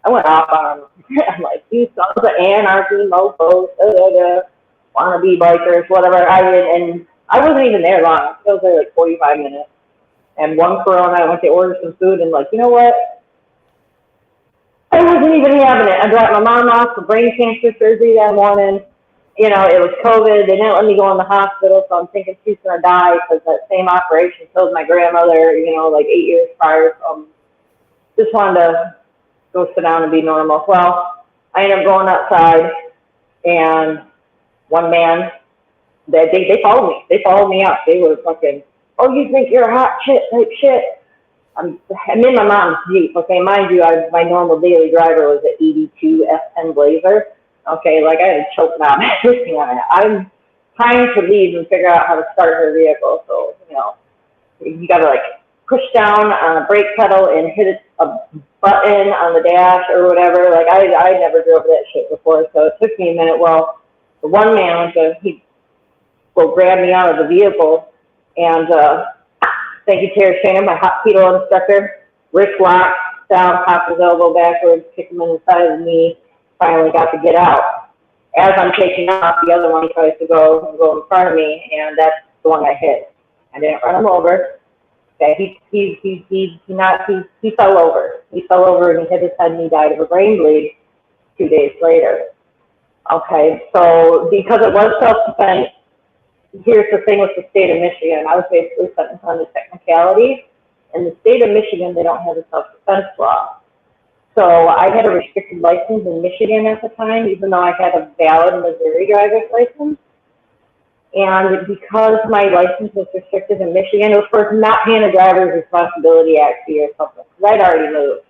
Speaker 2: I went off on them. I'm like, you sons of anarchy, mofos, wannabe bikers, whatever. I wasn't even there long. I was there like 45 minutes. And one Corona, I went to order some food and you know what? I wasn't even having it. I dropped my mom off for brain cancer surgery that morning. It was COVID. They didn't let me go in the hospital, so I'm thinking she's going to die because that same operation killed my grandmother, like 8 years prior. So just wanted to go sit down and be normal. Well, I ended up going outside, and one man, they followed me. They followed me up. They were fucking, oh, you think you're a hot shit type shit. I'm in my mom's Jeep. Okay, mind you, my normal daily driver was an 82 F10 Blazer. Okay, like I had a choke knob, everything on it. I'm trying to leave and figure out how to start her vehicle. So, you gotta like push down on a brake pedal and hit a button on the dash or whatever. Like I never drove that shit before, so it took me a minute. Well, the one man, he will grab me out of the vehicle, and thank you, Terry Shaner, my hot keto instructor. Wrist lock, down, pop his elbow backwards, kick him in the side of the knee. Finally got to get out. As I'm taking off, the other one tries to go in front of me, and that's the one I hit. I didn't run him over. Okay, he fell over. He fell over and he hit his head and he died of a brain bleed 2 days later. Okay, so because it was self-defense, here's the thing with the state of Michigan. I was basically sentenced on the technicality. In the state of Michigan, they don't have a self-defense law. So I had a restricted license in Michigan at the time, even though I had a valid Missouri driver's license. And because my license was restricted in Michigan, it was for not paying a driver's responsibility act fee or something, because I'd already moved.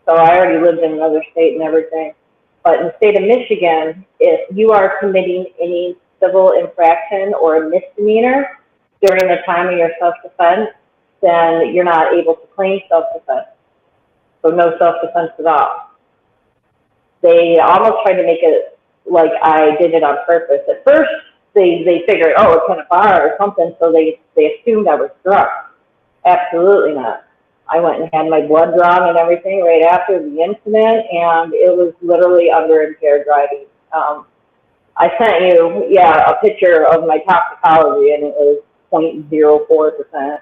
Speaker 2: So I already lived in another state and everything. But in the state of Michigan, if you are committing any civil infraction or a misdemeanor during the time of your self-defense, then you're not able to claim self-defense. So no self-defense at all. They almost tried to make it like I did it on purpose. At first, they figured, oh, it's in a bar or something, so they assumed I was drunk. Absolutely not. I went and had my blood drawn and everything right after the incident, and it was literally under impaired driving. I sent you, a picture of my toxicology, and it was 0.04%.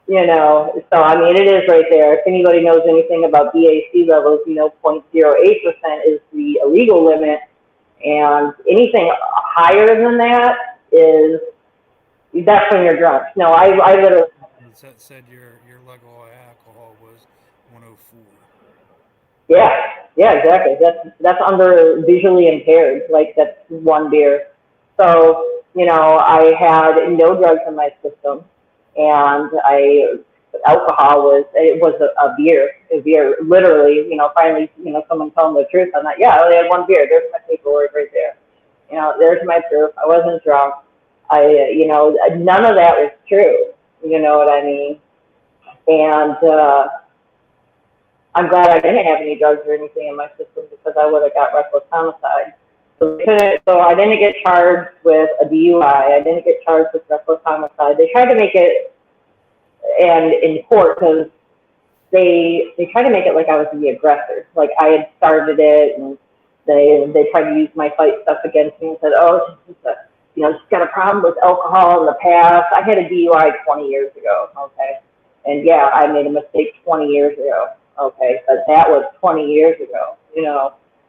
Speaker 2: So I mean, it is right there. If anybody knows anything about BAC levels, 0.08% is the illegal limit, and anything higher than that is that's when you're drunk. No, I literally.
Speaker 1: It said your legal alcohol was 104.
Speaker 2: Yeah, exactly. That's under visually impaired. Like that's one beer. So I had no drugs in my system. And alcohol was a beer, literally, finally, someone told me the truth. I'm like, yeah, I only had one beer. There's my paperwork right there. There's my proof. I wasn't drunk. None of that was true. You know what I mean? And I'm glad I didn't have any drugs or anything in my system because I would have got reckless homicide. So I didn't get charged with a DUI. I didn't get charged with reckless homicide. They tried to make it, and in court, because they tried to make it like I was the aggressor, like I had started it, and they tried to use my fight stuff against me and said, oh, she's got a problem with alcohol in the past. I had a DUI 20 years ago, okay, and yeah, I made a mistake 20 years ago, okay, but that was 20 years ago.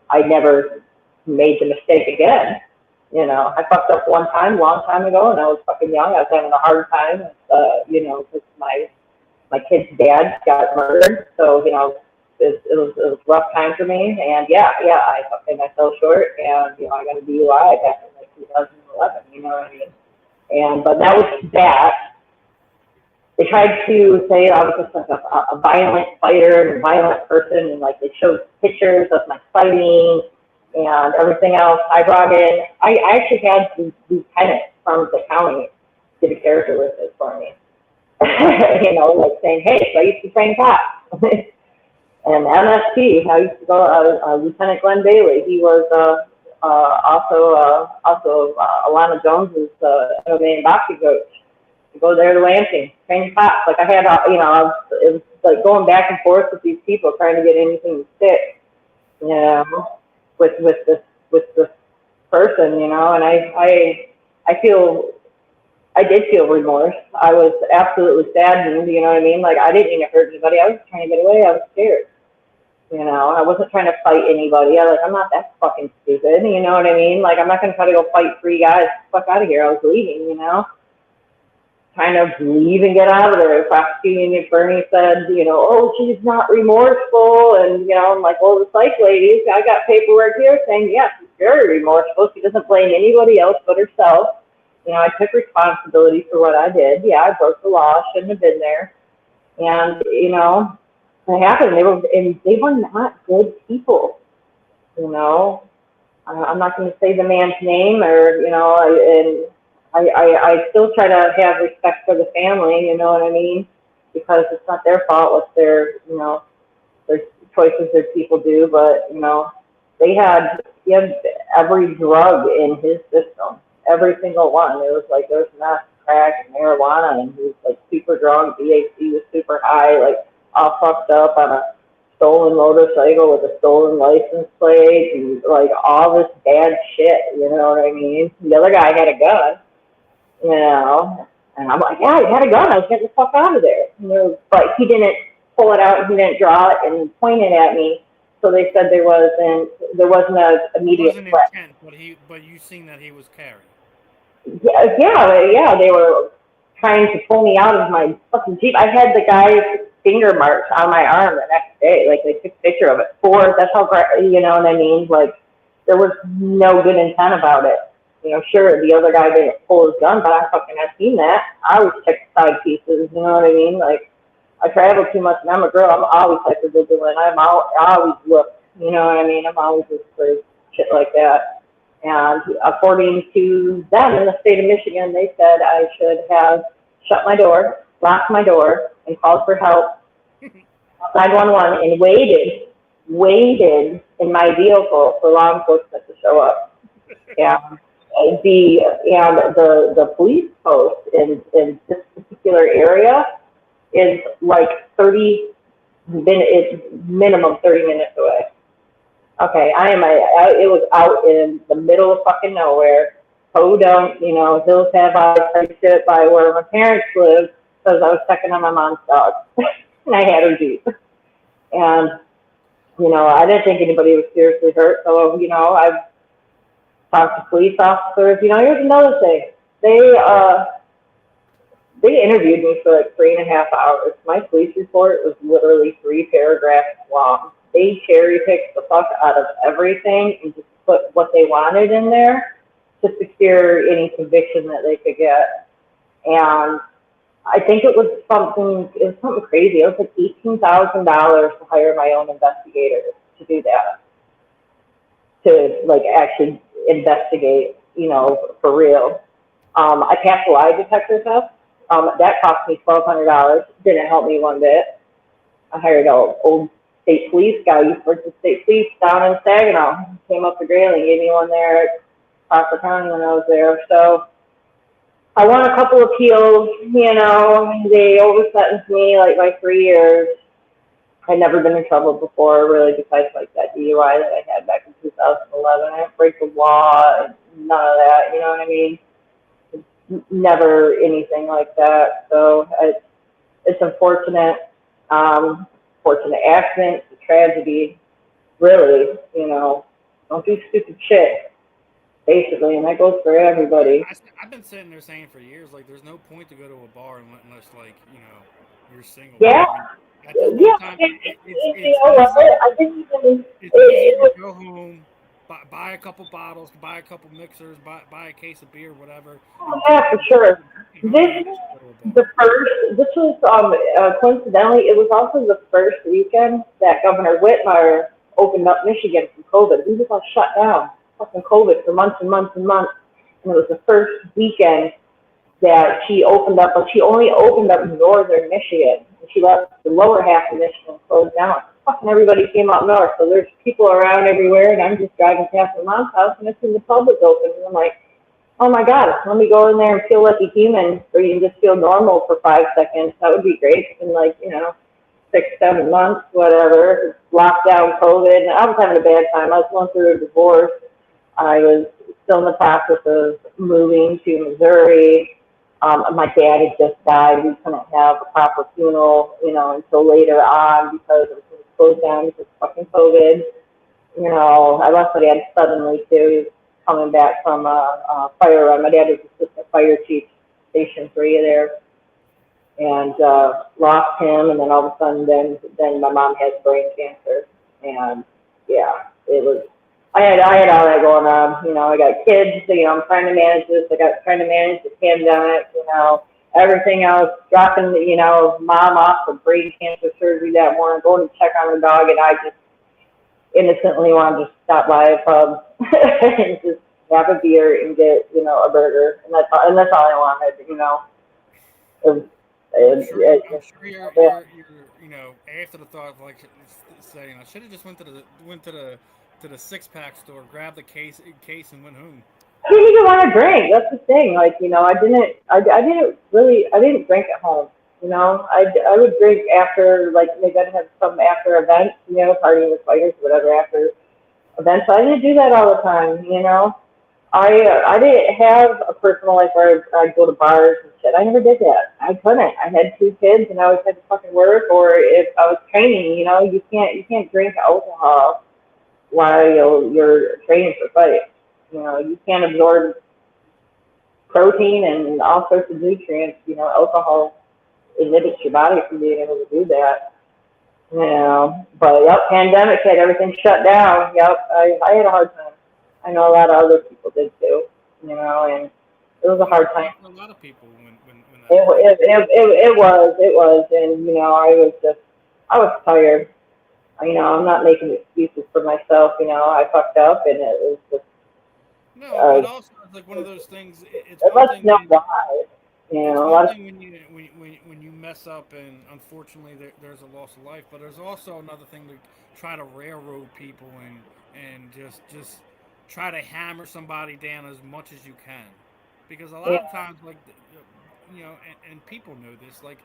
Speaker 2: I never made the mistake again. I fucked up one time, long time ago, and I was fucking young. I was having a hard time, because my kid's dad got murdered. So, it was a rough time for me. And I fell short, and I got a DUI back in like 2011. You know what I mean? But that was that. They tried to say I was just like a violent fighter and a violent person, and like they showed pictures of my fighting and everything else. I brought in, I actually had the lieutenant from the county did a character with it for me. Like saying, hey, so I used to train cops. And MSP, I used to go, Lieutenant Glenn Bailey, he was also Alana Jones's MMA and boxing coach. To go there to Lansing, train cops. Like I had, it was like going back and forth with these people trying to get anything to stick. With this person, and I did feel remorse. I was absolutely saddened, you know what I mean? Like I didn't even hurt anybody. I was trying to get away. I was scared. I wasn't trying to fight anybody. I'm not that fucking stupid, you know what I mean? Like I'm not gonna try to go fight 3 guys. Fuck out of here. I was leaving, trying to leave and get out of there. The prosecuting attorney said, oh, she's not remorseful. And, I'm like, well, the psych lady, I got paperwork here saying, yeah, she's very remorseful. She doesn't blame anybody else but herself. I took responsibility for what I did. Yeah, I broke the law. Shouldn't have been there. And, it happened. They were not good people, I'm not going to say the man's name, or and I still try to have respect for the family. You know what I mean? Because it's not their fault what their choices their people do, but he had every drug in his system, every single one. It was like there was meth, crack, and marijuana, and he was like super drunk. BAC was super high, like all fucked up on a stolen motorcycle with a stolen license plate, and like all this bad shit. You know what I mean? The other guy had a gun, and I'm like, yeah, he had a gun. I was getting the fuck out of there. But he didn't pull it out, and he didn't draw it and point it at me. So they said there wasn't an immediate threat.
Speaker 1: Intent, but you seen that he was carrying.
Speaker 2: Yeah, they were trying to pull me out of my fucking Jeep. I had the guy's finger marks on my arm the next day. Like, they took a picture of it. That's how, you know what I mean? Like, there was no good intent about it. Sure, the other guy didn't pull his gun, but I've seen that. I always check the side pieces, you know what I mean? Like, I travel too much, and I'm a girl. I'm always hyper vigilant. I always look, you know what I mean? I'm always looking for shit like that. And according to them in the state of Michigan, they said I should have shut my door, locked my door, and called for help, 911, and waited in my vehicle for law enforcement to show up. And the police post in this particular area is like 30 minutes, it's minimum 30 minutes away. Okay, it was out in the middle of fucking nowhere. Podunk, hills have eyes type shit by where my parents lived, because I was checking on my mom's dog. And I had her Jeep. And, I didn't think anybody was seriously hurt, so, I've talked to police officers. Here's another thing. They interviewed me for like 3.5 hours. My police report was literally 3 paragraphs long. They cherry-picked the fuck out of everything and just put what they wanted in there to secure any conviction that they could get. And I think it was something crazy. It was like $18,000 to hire my own investigator to do that. To like actually investigate, for real. I passed the lie detector test. That cost me $1,200. Didn't help me one bit. I hired an old state police guy. He worked with state police down in Saginaw. Came up to Grayling, gave me one there at Crawford County when I was there. So I won a couple appeals. They oversentenced me like by 3 years. I'd never been in trouble before, really, besides like that DUI that I had back in 2011. I didn't break the law, and none of that. You know what I mean? Never anything like that. So it's unfortunate. Fortunate accident, it's a tragedy. Really, don't do stupid shit. Basically, and that goes for everybody.
Speaker 1: I've been sitting there saying for years, like, there's no point to go to a bar unless, like, you're single.
Speaker 2: Yeah.
Speaker 1: At this point in time, it's easy to go home, buy a couple bottles, buy a couple mixers, buy a case of beer, whatever.
Speaker 2: Yeah, for sure. This was coincidentally, it was also the first weekend that Governor Whitmer opened up Michigan from COVID. We was all shut down, fucking COVID, for months and months and months. And it was the first weekend that she opened up, but she only opened up northern Michigan. And she left the lower half of Michigan closed down. Fucking everybody came up north, so there's people around everywhere, and I'm just driving past my mom's house, and it's in the public open, and I'm like, oh my God, let me go in there and feel like a human, or you can just feel normal for 5 seconds. That would be great. In 6, 7 months, whatever, lockdown, COVID, and I was having a bad time. I was going through a divorce. I was still in the process of moving to Missouri. My dad had just died. We couldn't have a proper funeral, until later on because it was closed down because of fucking COVID. I lost my dad suddenly too. He was coming back from a fire run. My dad was assistant fire chief, Station 3 there, and lost him. And then all of a sudden, then my mom had brain cancer, and yeah, it was. I had all that going on. I got kids. I'm trying to manage this. Trying to manage the pandemic. Everything else. Dropping, mom off for brain cancer surgery that morning, going to check on her dog, and innocently want to just stop by a pub and just have a beer and get, you know, a burger, and that's all I wanted, you know. It,
Speaker 1: I'm sure you. I'm sure you're. You know, after the thought of like saying, I should have just went to the 6 pack store, grabbed the case, and went home.
Speaker 2: I didn't even want to drink. That's the thing. Like, you know, I didn't really, I didn't drink at home. You know, I would drink after, like, maybe I'd have some after events, you know, partying with fighters, whatever, after events. I didn't do that all the time, you know. I didn't have a personal life where I'd go to bars and shit. I never did that. I couldn't. I had 2 kids and I always had to fucking work. Or if I was training, you know, you can't drink alcohol while you're training for fights. You know, you can't absorb protein and all sorts of nutrients. You know, alcohol inhibits your body from being able to do that. You know, but yep, pandemic hit, everything shut down. Yep, I had a hard time. I know a lot of other people did too. You know, and it was a hard time.
Speaker 1: A lot of people when that
Speaker 2: It,
Speaker 1: happened.
Speaker 2: it was, and you know, I was tired. You know, I'm not making excuses for myself. You know, I fucked up, and it was just,
Speaker 1: No, but also it's like one of those things. It's
Speaker 2: it
Speaker 1: one
Speaker 2: lets
Speaker 1: thing
Speaker 2: know
Speaker 1: when
Speaker 2: why. You
Speaker 1: it's
Speaker 2: know, a
Speaker 1: one
Speaker 2: lot of,
Speaker 1: thing when you mess up and unfortunately there's a loss of life, but there's also another thing to try to railroad people and just try to hammer somebody down as much as you can, because a
Speaker 2: yeah,
Speaker 1: lot of times like you know, and people know this, like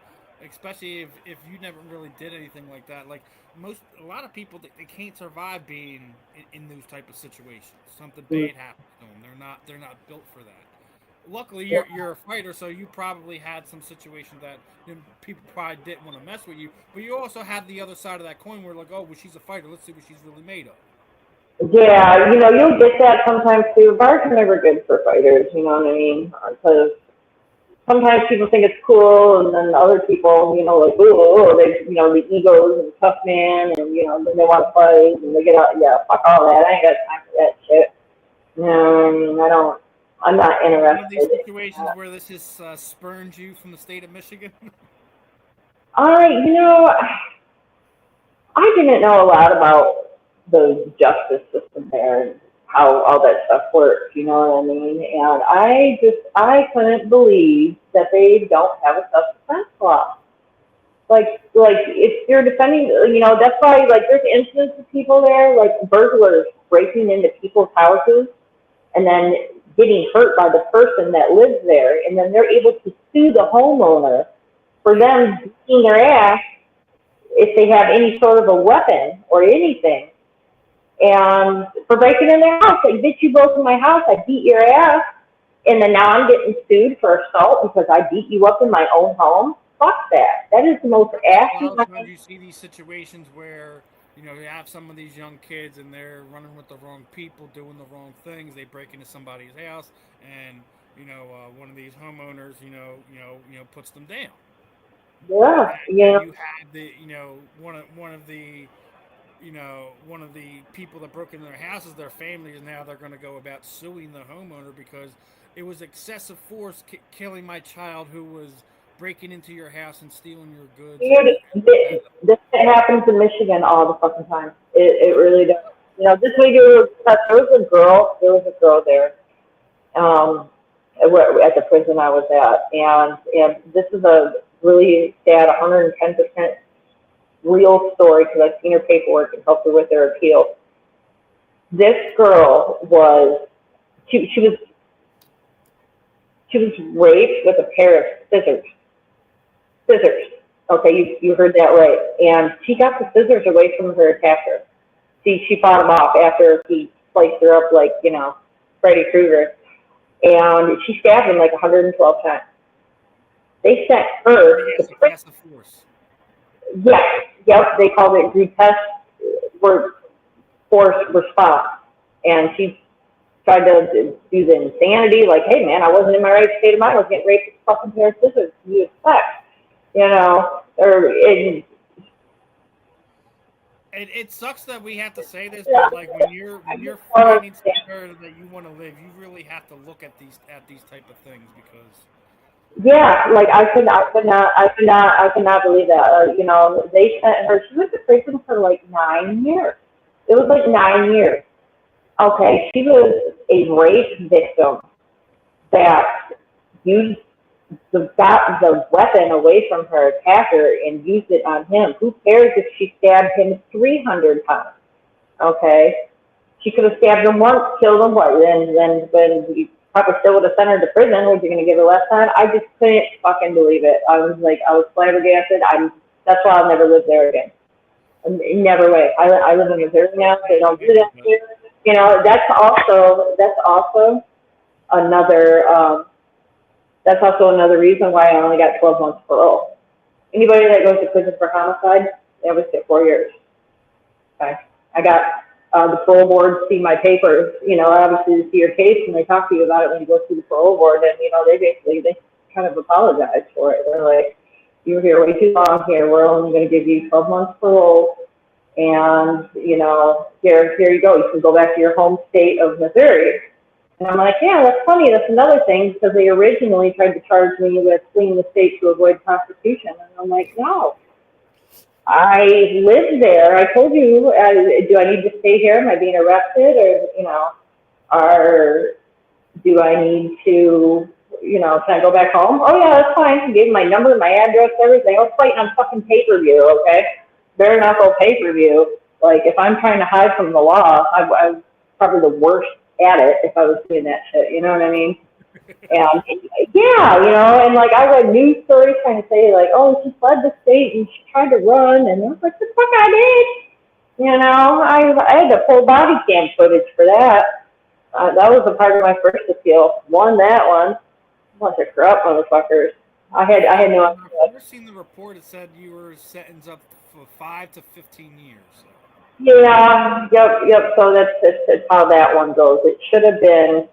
Speaker 1: especially if you never really did anything like that, like a lot of people they can't survive being in those type of situations. Something bad happens to them. They're not built for that. Luckily you're a fighter, so you probably had some situations that people probably didn't want to mess with you, but you also had the other side of that coin where like, oh, well, she's a fighter, let's see what she's really made of.
Speaker 2: yeah, you know, you'll get that sometimes too. Bars are never good for fighters. You know what I mean? Because sometimes people think it's cool, and then other people, you know, like, ooh, they, you know, the egos and tough man, and you know, then they want to fight, and they get out, yeah, fuck all that. I ain't got time for that shit. You know, I mean, I don't, I'm not
Speaker 1: One of these
Speaker 2: interested.
Speaker 1: situations where this has spurned you from the state of Michigan.
Speaker 2: You know, I didn't know a lot about the justice system there and how all that stuff works, you know what I mean? And I couldn't believe that they don't have a self-defense law. Like if you're defending, you know, that's why like there's incidents of people there, like burglars breaking into people's houses and then getting hurt by the person that lives there, and then they're able to sue the homeowner for
Speaker 1: Yeah.
Speaker 2: them beating their ass if they have any sort of a weapon or anything. And for breaking in their house, like, bitch, you broke in my house, I beat your ass, and then now I'm getting sued for assault because I beat you up in my own home. Fuck that. That is the most
Speaker 1: A lot of times
Speaker 2: asinine.
Speaker 1: you see these situations where you have some of these young kids and they're running with the wrong people, doing the wrong things. They break into somebody's house, and one of these homeowners, puts them down.
Speaker 2: Yeah, you
Speaker 1: And
Speaker 2: know,
Speaker 1: you have the one of the people that broke into their houses, their family, is now they're going to go about suing the homeowner because it was excessive force killing my child who was breaking into your house and stealing your goods
Speaker 2: dude,
Speaker 1: and
Speaker 2: this happens in Michigan all the fucking time. It
Speaker 1: yep.
Speaker 2: really does. You know, this week there was a girl there, um, at the prison I was at, and this is a really sad 110% real story because I've seen her paperwork and helped her with her appeal. This girl was she was she was raped with a pair of scissors. Scissors. Okay, you heard that right. And she got the scissors away from her attacker. She fought him off after he sliced her up like, you know, Freddy Krueger. And she stabbed him like 112 times. They sent her to
Speaker 1: Yes,
Speaker 2: prison.
Speaker 1: excessive force.
Speaker 2: Yes, yep, they called it grotesque force response. And she tried to do the insanity, like, hey man, I wasn't in my right state of mind. I was getting raped with a fucking pair of scissors. You expect, you know, or it,
Speaker 1: It sucks that we have to say this,
Speaker 2: yeah,
Speaker 1: but like when you're
Speaker 2: well,
Speaker 1: finding somewhere that you want to live, you really have to look at these type of things because
Speaker 2: yeah, like I could not believe that. You know, they sent her. She went to prison for like 9 years. It was like 9 years. Okay, she was a rape victim that used got the weapon away from her attacker and used it on him. Who cares if she stabbed him 300 times? Okay, she could have stabbed him once, killed him, what? Then you probably still would have sent her to prison. Was you going to give her less time? I just couldn't fucking believe it. I was flabbergasted. That's why I'll never live there again. Never way. I live in Missouri now. So they don't do that here. You know, that's also another. That's also another reason why I only got 12 months parole. Anybody that goes to prison for homicide, they always get 4 years. Okay. I got the parole board see my papers, you know, obviously to see your case, and they talk to you about it when you go through the parole board, and, you know, they kind of apologize for it. They're like, you were here way too long here. We're only going to give you 12 months parole, and, you know, here you go. You can go back to your home state of Missouri. And I'm like, yeah, that's funny. That's another thing, because they originally tried to charge me with fleeing the state to avoid prosecution. And I'm like, no. I live there. I told you, do I need to stay here? Am I being arrested? Or, you know, or do I need to, you know, can I go back home? Oh, yeah, that's fine. I gave him my number, my address, everything. I was fighting on fucking pay-per-view, okay? Bare Knuckle pay-per-view. Like, if I'm trying to hide from the law, I'm probably the worst at it if I was doing that shit, you know what I mean? And yeah, you know, and like I read news stories trying to say like, oh, she fled the state and she tried to run, and I was like, the fuck I did, you know, I had to pull body cam footage for that. That was a part of my first appeal. Won that one. Bunch of corrupt motherfuckers. I had no idea.
Speaker 1: I've never seen the report. It said you were sentenced up for 5 to 15 years. So.
Speaker 2: Yeah, yep. So that's how that one goes. It should have been.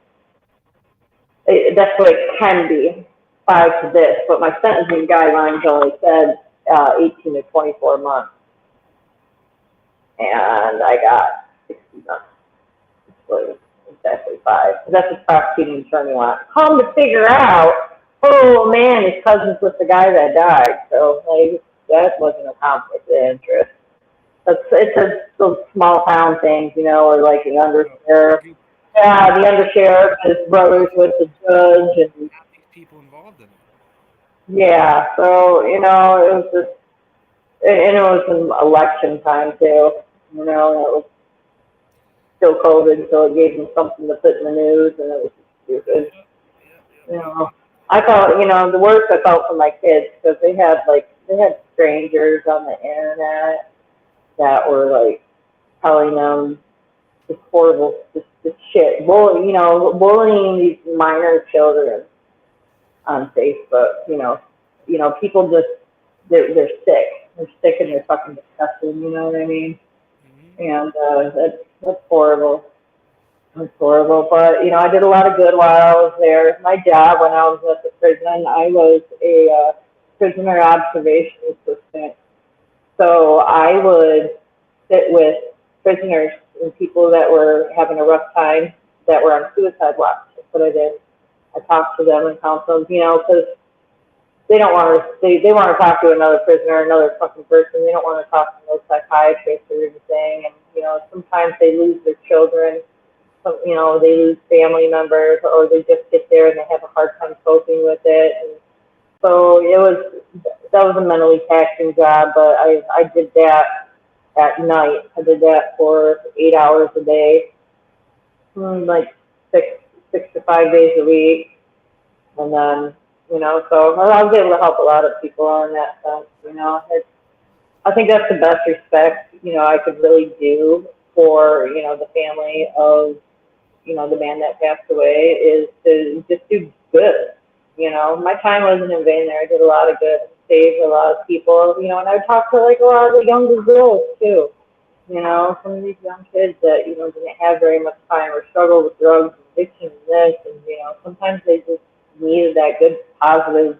Speaker 2: That's what it can be, 5 to this. But my sentencing guidelines only said 18 to 24 months, and I got 60 months. It's exactly 5. That's what the prosecuting attorney wants. Come to figure out, oh man, his cousin's with the guy that died. So like that wasn't a conflict of interest. It's those small town things, you know, or like the undersheriff. Yeah, the undersheriff, his brothers with the judge, and
Speaker 1: these people involved in it.
Speaker 2: Yeah, so you know, it was just, and it was an election time too. You know, and it was still COVID, so it gave them something to put in the news, and it was just stupid. You know, I felt, you know, the worst I felt for my kids, because they had strangers on the internet that were like telling them this horrible, this shit, bullying these minor children on Facebook. You know, people just they're sick. They're sick and they're fucking disgusting. You know what I mean? And that's horrible. It's horrible. But you know, I did a lot of good while I was there. My job when I was at the prison, I was a prisoner observation assistant. So I would sit with prisoners and people that were having a rough time, that were on suicide watch. That's what I did. I talked to them and counseled them, you know, because they don't want to, they want to talk to another prisoner, another fucking person. They don't want to talk to no psychiatrist or anything. And, you know, sometimes they lose their children. You know, they lose family members, or they just get there and they have a hard time coping with it. And so that was a mentally taxing job, but I did that at night. I did that for 8 hours a day, like six to 5 days a week. And then, you know, so I was able to help a lot of people in that sense, you know. I think that's the best respect, you know, I could really do for, you know, the family of, you know, the man that passed away, is to just do good. You know, my time wasn't in vain there. I did a lot of good, saved a lot of people, you know, and I would talk to like a lot of the younger girls too. You know, some of these young kids that, you know, didn't have very much time or struggle with drugs and addiction and this, and, you know, sometimes they just needed that good, positive,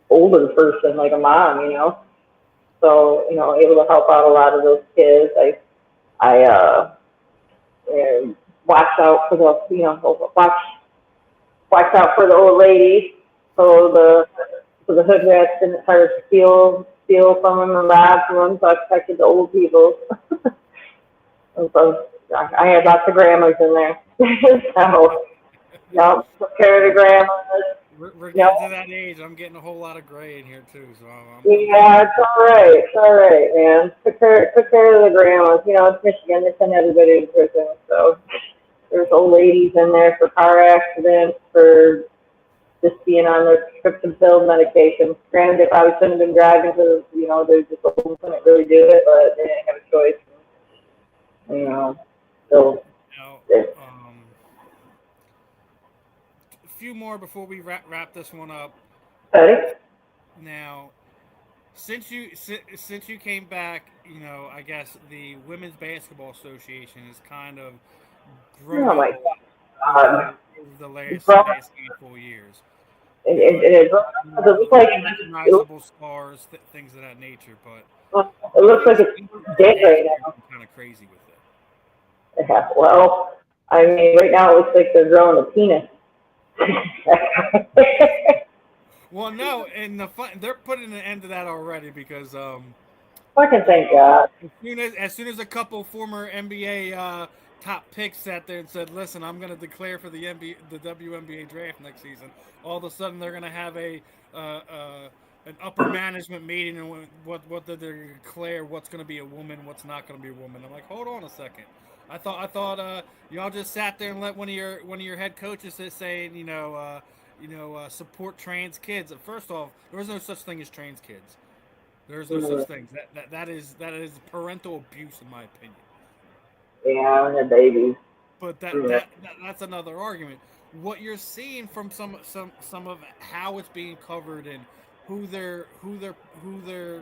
Speaker 2: older person, like a mom, you know. So, you know, able to help out a lot of those kids. I watch out for the, you know, watch out for the old lady, so the hood rats didn't try to steal from them and rob from them, so I protected the old people. So I had lots of grandmas in there. So, no, took care of the grandmas.
Speaker 1: We're
Speaker 2: No,
Speaker 1: getting to that age. I'm getting a whole lot of gray in here too, so I'm getting.
Speaker 2: yeah, it's all right, man. Took care of the grandmas. You know, it's Michigan. They send everybody to prison. So there's old ladies in there for car accidents, for just being on their prescription pill medication. Granted, they probably shouldn't have been driving because, you know, they're just old and couldn't really do it, but they didn't have a choice. You know, so
Speaker 1: Now,
Speaker 2: it's
Speaker 1: a few more before we wrap this one up.
Speaker 2: okay.
Speaker 1: Now, since you came back, you know, I guess the Women's Basketball Association has kind of grown
Speaker 2: Oh
Speaker 1: up
Speaker 2: my
Speaker 1: a lot
Speaker 2: God.
Speaker 1: over the
Speaker 2: It's
Speaker 1: last
Speaker 2: grown,
Speaker 1: handful of years.
Speaker 2: it,
Speaker 1: You know,
Speaker 2: it, it, grown up 'cause
Speaker 1: more
Speaker 2: it looks like
Speaker 1: recognizable stars, things of that nature. But
Speaker 2: it
Speaker 1: I
Speaker 2: looks
Speaker 1: think
Speaker 2: like it's
Speaker 1: Steven
Speaker 2: dead
Speaker 1: Rychel
Speaker 2: right
Speaker 1: has
Speaker 2: now.
Speaker 1: been kind of crazy with it.
Speaker 2: Yeah, well, I mean, right now it looks like they're growing a penis.
Speaker 1: Well, no, and they're putting an end to that already because
Speaker 2: Fucking
Speaker 1: you
Speaker 2: thank
Speaker 1: know,
Speaker 2: God.
Speaker 1: as soon as a couple former NBA top picks sat there and said, "Listen, I'm going to declare for the WNBA draft next season," all of a sudden they're going to have uh, uh, an upper management meeting and what they're going to declare what's going to be a woman, what's not going to be a woman. I'm like, hold on a second. I thought y'all just sat there and let one of your head coaches say support trans kids. First off, there was no such thing as trans kids. There's no such
Speaker 2: Mm,
Speaker 1: thing. That is parental abuse, in my opinion.
Speaker 2: yeah, and the babies.
Speaker 1: But
Speaker 2: Mm,
Speaker 1: that's another argument. What you're seeing from some of how it's being covered and who they're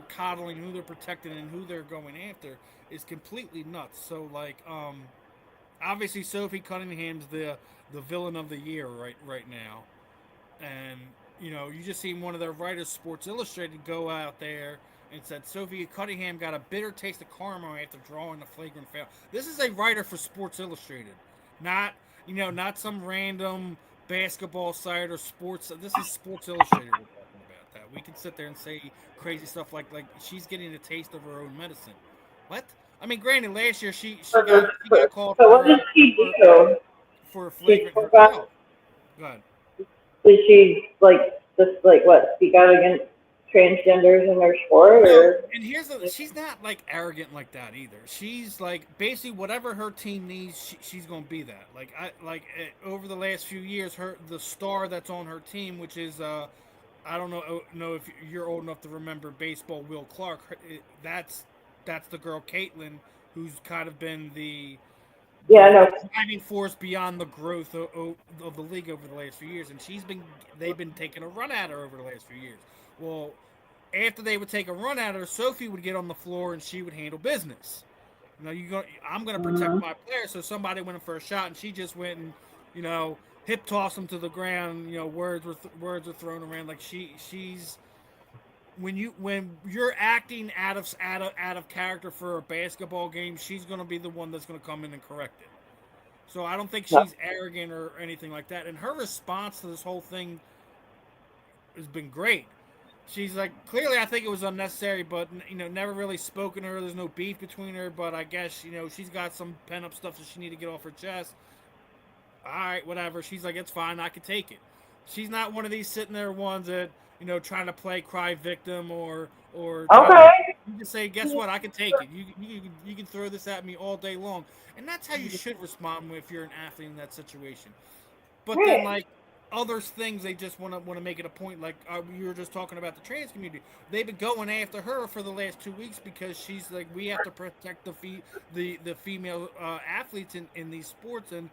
Speaker 1: coddling, who they're protecting, and who they're going after is completely nuts. So like obviously Sophie Cunningham's the villain of the year right now, and you just seen one of their writers, Sports Illustrated, go out there and said Sophia Cunningham got a bitter taste of karma after drawing the flagrant foul. This is a writer for Sports Illustrated, not not some random basketball site or sports. This is Sports Illustrated we're talking about. That we can sit there and say crazy stuff like she's getting a taste of her own medicine. What? I mean, granted, last year she
Speaker 2: So,
Speaker 1: got she got called
Speaker 2: so what did she
Speaker 1: for
Speaker 2: do?
Speaker 1: for
Speaker 2: She
Speaker 1: flagrant
Speaker 2: spoke out.
Speaker 1: herself. Go ahead.
Speaker 2: Did she like just like what speak out against transgenders in their sport
Speaker 1: No,
Speaker 2: or?
Speaker 1: and she's not like arrogant like that either. She's like basically whatever her team needs, she's gonna be that. Over the last few years, the star that's on her team, which is I don't know if you're old enough to remember baseball. Will Clark, that's the girl Caitlin, who's kind of been
Speaker 2: Yeah,
Speaker 1: the
Speaker 2: no.
Speaker 1: driving force beyond the growth of the league over the last few years, and they've been taking a run at her over the last few years. Well, after they would take a run at her, Sophie would get on the floor and she would handle business. I'm going to protect
Speaker 2: Mm-hmm.
Speaker 1: my player. So somebody went in for a shot and she just went and hip tossed him to the ground. Words were thrown around like she's when you're acting out of character for a basketball game, she's going to be the one that's going to come in and correct it. So I don't think
Speaker 2: No.
Speaker 1: she's arrogant or anything like that. And her response to this whole thing has been great. She's like, clearly, I think it was unnecessary, but never really spoken to her. There's no beef between her, but I guess she's got some pent up stuff that she need to get off her chest. All right, whatever. She's like, it's fine, I can take it. She's not one of these sitting there ones that trying to play cry victim or trying to.
Speaker 2: Okay.
Speaker 1: You just say, guess what? I can take it. You can throw this at me all day long, and that's how you should respond if you're an athlete in that situation. But then
Speaker 2: Right.
Speaker 1: like other things, they just want to make it a point. Like you were just talking about the trans community, they've been going after her for the last 2 weeks because she's like, we have to protect the female athletes in these sports, and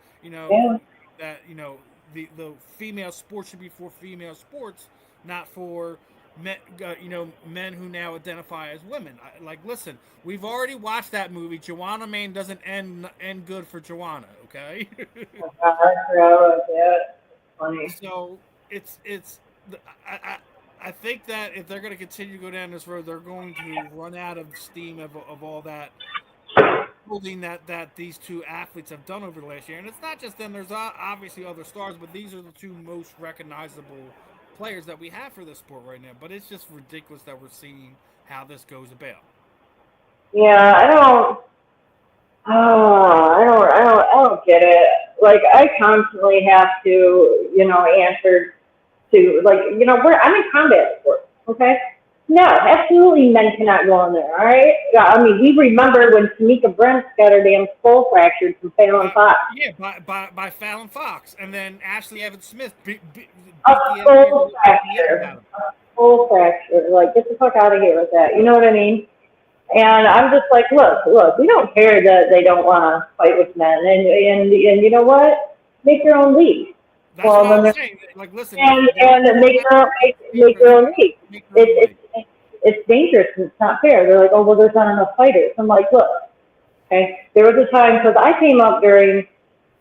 Speaker 2: Yeah.
Speaker 1: that the female sports should be for female sports, not for men who now identify as women. Listen, we've already watched that movie. Joanna Man doesn't end good for Joanna. Okay.
Speaker 2: I forgot about that. Funny.
Speaker 1: So it's I, I think that if they're going to continue to go down this road, they're going to run out of steam of all that building that these two athletes have done over the last year. And it's not just them. There's obviously other stars, but these are the two most recognizable players that we have for this sport right now. But it's just ridiculous that we're seeing how this goes about.
Speaker 2: Yeah, I don't. I don't get it. Like, I constantly have to, answer to, like, I'm in combat sports, okay? No, absolutely men cannot go in there, all right? Yeah, I mean, we remember when Tamika Brents got her damn skull fractured from Fallon Fox.
Speaker 1: Yeah, by Fallon Fox, and then Ashley Evans Smith
Speaker 2: A
Speaker 1: beat the
Speaker 2: skull
Speaker 1: living out
Speaker 2: fracture.
Speaker 1: of
Speaker 2: A skull fracture. Like, get the fuck out of here with that. You know what I mean? And I'm just like, look, we don't care that they don't want to fight with men. And you know what? Make your own league.
Speaker 1: That's
Speaker 2: Well,
Speaker 1: what I
Speaker 2: then
Speaker 1: was saying. Like, listen,
Speaker 2: and make their own league.
Speaker 1: make their own
Speaker 2: It,
Speaker 1: league.
Speaker 2: it's dangerous and it's not fair. They're like, oh, well, there's not enough fighters. I'm like, look, okay. There was a time, because I came up during,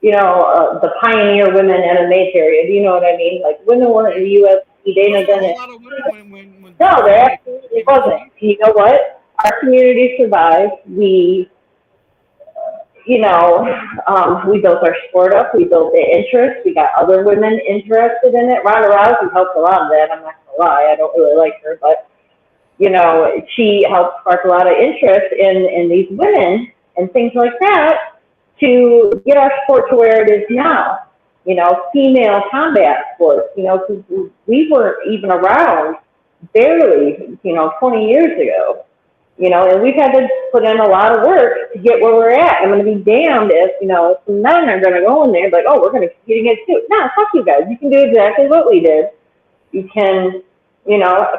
Speaker 2: the pioneer women MMA period. You know what I mean? Like, women weren't in the UFC.
Speaker 1: Was
Speaker 2: Dana
Speaker 1: there a
Speaker 2: done
Speaker 1: whole
Speaker 2: it.
Speaker 1: lot of women when
Speaker 2: No, there
Speaker 1: WWE
Speaker 2: absolutely
Speaker 1: came
Speaker 2: wasn't.
Speaker 1: out?
Speaker 2: You know what? Our community survived. We built our sport up. We built the interest. We got other women interested in it. Ronda Rousey helped a lot of that. I'm not gonna lie. I don't really like her, but she helped spark a lot of interest in these women and things like that to get our sport to where it is now. Female combat sports. Because we weren't even around barely, 20 years ago. And we've had to put in a lot of work to get where we're at. I'm going to be damned if, some men are going to go in there and be like, oh, we're going to compete against you. No, fuck you guys. You can do exactly what we did. You can,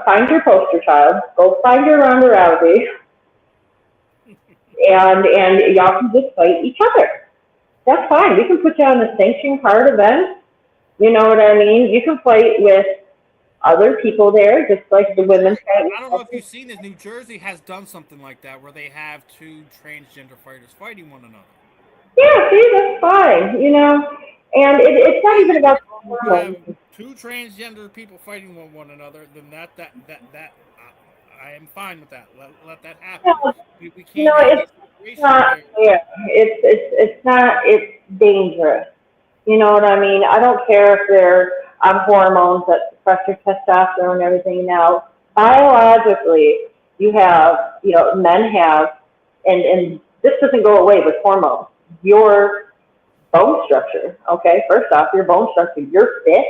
Speaker 2: find your poster child, go find your Ronda Rousey, and y'all can just fight each other. That's fine. We can put you on the sanctioned card event. You know what I mean? You can fight with other people there, just like the women fight.
Speaker 1: I don't know if you've seen this. New Jersey has done something like that where they have two transgender fighters fighting one another.
Speaker 2: Yeah, see, that's fine, And it's not even about the
Speaker 1: You have
Speaker 2: hormones.
Speaker 1: two transgender people fighting one another, then that I am fine with that. Let that happen.
Speaker 2: No,
Speaker 1: We can't have these
Speaker 2: it's
Speaker 1: situations
Speaker 2: not
Speaker 1: where
Speaker 2: fair. It's not. It's dangerous. You know what I mean? I don't care if they're on hormones that suppress your testosterone and everything. Now, biologically, men have, and this doesn't go away with hormones. Your bone structure. Okay, first off, your bone structure, your fit,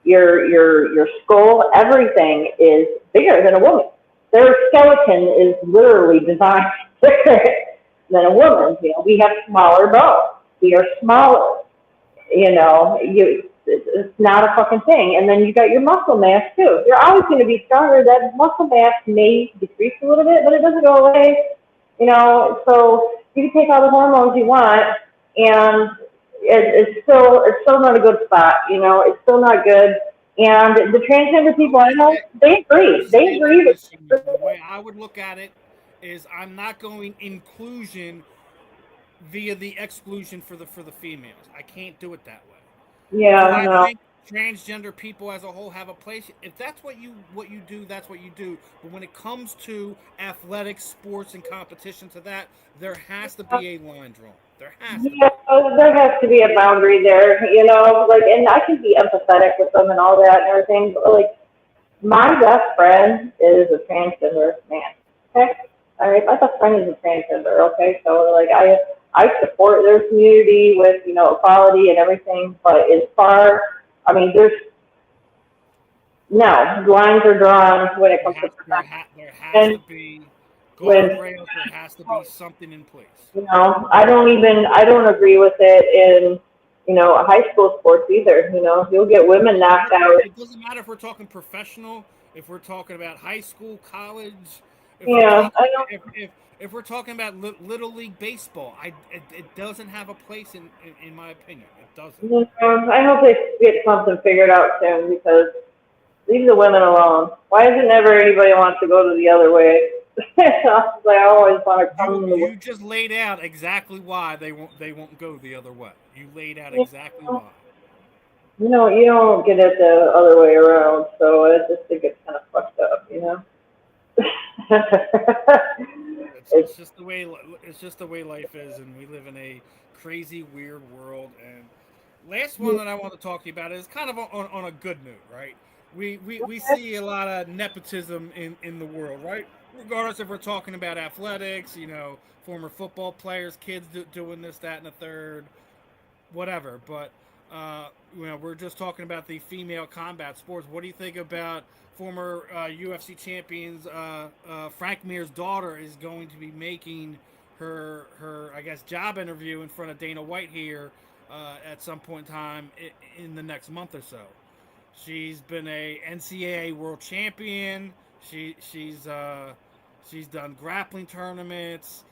Speaker 2: your skull, everything is bigger than a woman. Their skeleton is literally designed different than a woman's. We have smaller bones. We are smaller. It's not a fucking thing. And then you got your muscle mass too. You're always going to be stronger. That muscle mass may decrease a little bit, but it doesn't go away. So you can take all the hormones you want, and it's still not a good spot. It's still not good. And the transgender people I know, they agree. They agree with.
Speaker 1: the way I would look at it is I'm not going inclusion via the exclusion for the females. I can't do it that way. Do
Speaker 2: Yeah,
Speaker 1: I
Speaker 2: no.
Speaker 1: think transgender people as a whole have a place? If that's what you do, that's what you do. But when it comes to athletics, sports, and competition to that, there has to be a line drawn. There has to be.
Speaker 2: Yeah, there has to be a boundary there, and I can be empathetic with them and all that and everything, but like, my best friend is a transgender man, okay? All right, my best friend is a transgender, okay? So, like, I support their community with, equality and everything, but there's, no, lines are drawn when it comes to
Speaker 1: There has
Speaker 2: and
Speaker 1: to be
Speaker 2: when
Speaker 1: guardrails. There has to be something in place.
Speaker 2: I don't agree with it in, high school sports either. You'll get women knocked out.
Speaker 1: It doesn't matter if we're talking professional, if we're talking about high school, college, if we're
Speaker 2: Yeah,
Speaker 1: talking
Speaker 2: I don't.
Speaker 1: if we're talking about little league baseball. It doesn't have a place in my opinion. It doesn't.
Speaker 2: I hope they get something figured out soon because leave the women alone. Why isn't ever anybody wants to go to the other way? I always want to come the way.
Speaker 1: You just laid out exactly why they won't go the other way. You laid out exactly why.
Speaker 2: You don't get it the other way around, so I just think it's kind of fucked up.
Speaker 1: It's just the way life is, and we live in a crazy, weird world. And last one that I want to talk to you about is kind of on a good note, right? we see a lot of nepotism in the world, right? Regardless if we're talking about athletics, former football players, kids doing this, that, and the third, whatever. But we're just talking about the female combat sports. What do you think about former UFC champions? Frank Mir's daughter is going to be making her I guess job interview in front of Dana White here at some point in time in the next month or so. She's been a NCAA world champion. She's done grappling tournaments.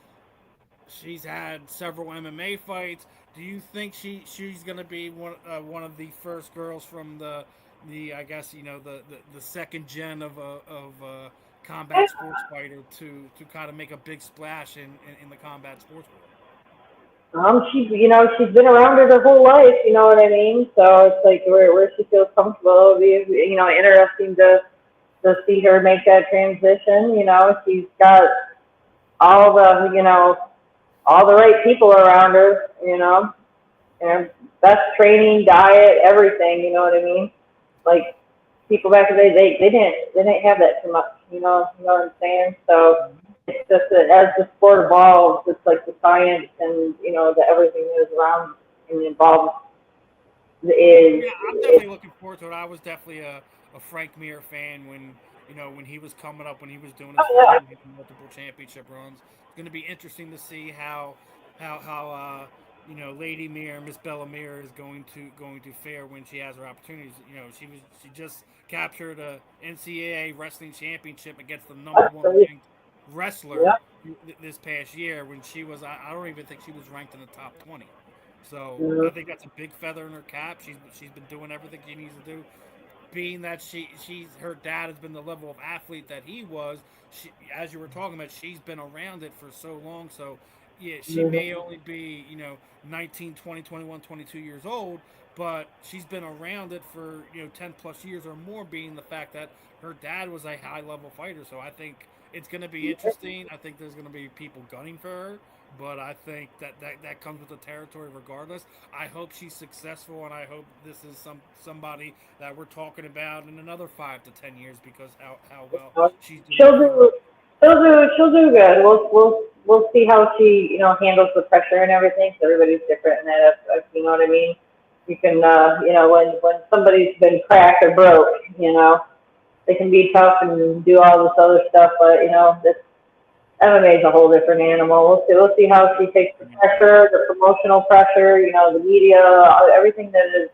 Speaker 1: She's had several MMA fights. Do you think she's going to be one of the first girls from the I guess the second gen of combat sports fighter to kind of make a big splash in the combat sports world?
Speaker 2: She's been around it her whole life, you know what I mean? So it's like where she feels comfortable. It'll be, interesting to see her make that transition. She's got all all the right people around her, and best training, diet, everything, you know what I mean? Like people back in the day, they didn't have that too much, you know what I'm saying? So it's just that as the sport evolves, it's like the science and the everything that is around and involved is.
Speaker 1: Yeah, I'm definitely looking forward to it. I was definitely a Frank Mir fan when he was coming up, when he was doing his
Speaker 2: Oh
Speaker 1: thing, multiple championship runs. It's going to be interesting to see how Lady Mir, Miss Bella Mir, is going to fare when she has her opportunities. She just captured a NCAA wrestling championship against the number one ranked wrestler this past year when she was. I don't even think she was ranked in the top 20. So I think that's a big feather in her cap. She's been doing everything she needs to do. Being that her dad has been the level of athlete that he was, as you were talking about, she's been around it for so long. So yeah, she may only be 19, 20, 21, 22 years old, but she's been around it for 10 plus years or more. Being the fact that her dad was a high level fighter, so I think it's going to be interesting. I think there's going to be people gunning for her. But I think that comes with the territory regardless. I hope she's successful, and I hope this is somebody that we're talking about in another 5 to 10 years because how well she's doing.
Speaker 2: She'll do good. We'll see how she handles the pressure and everything. So everybody's different, and that if you know what I mean. You can when somebody's been cracked or broke, they can be tough and do all this other stuff, but this MMA is a whole different animal. We'll see how she takes the pressure, the promotional pressure, the media, everything that is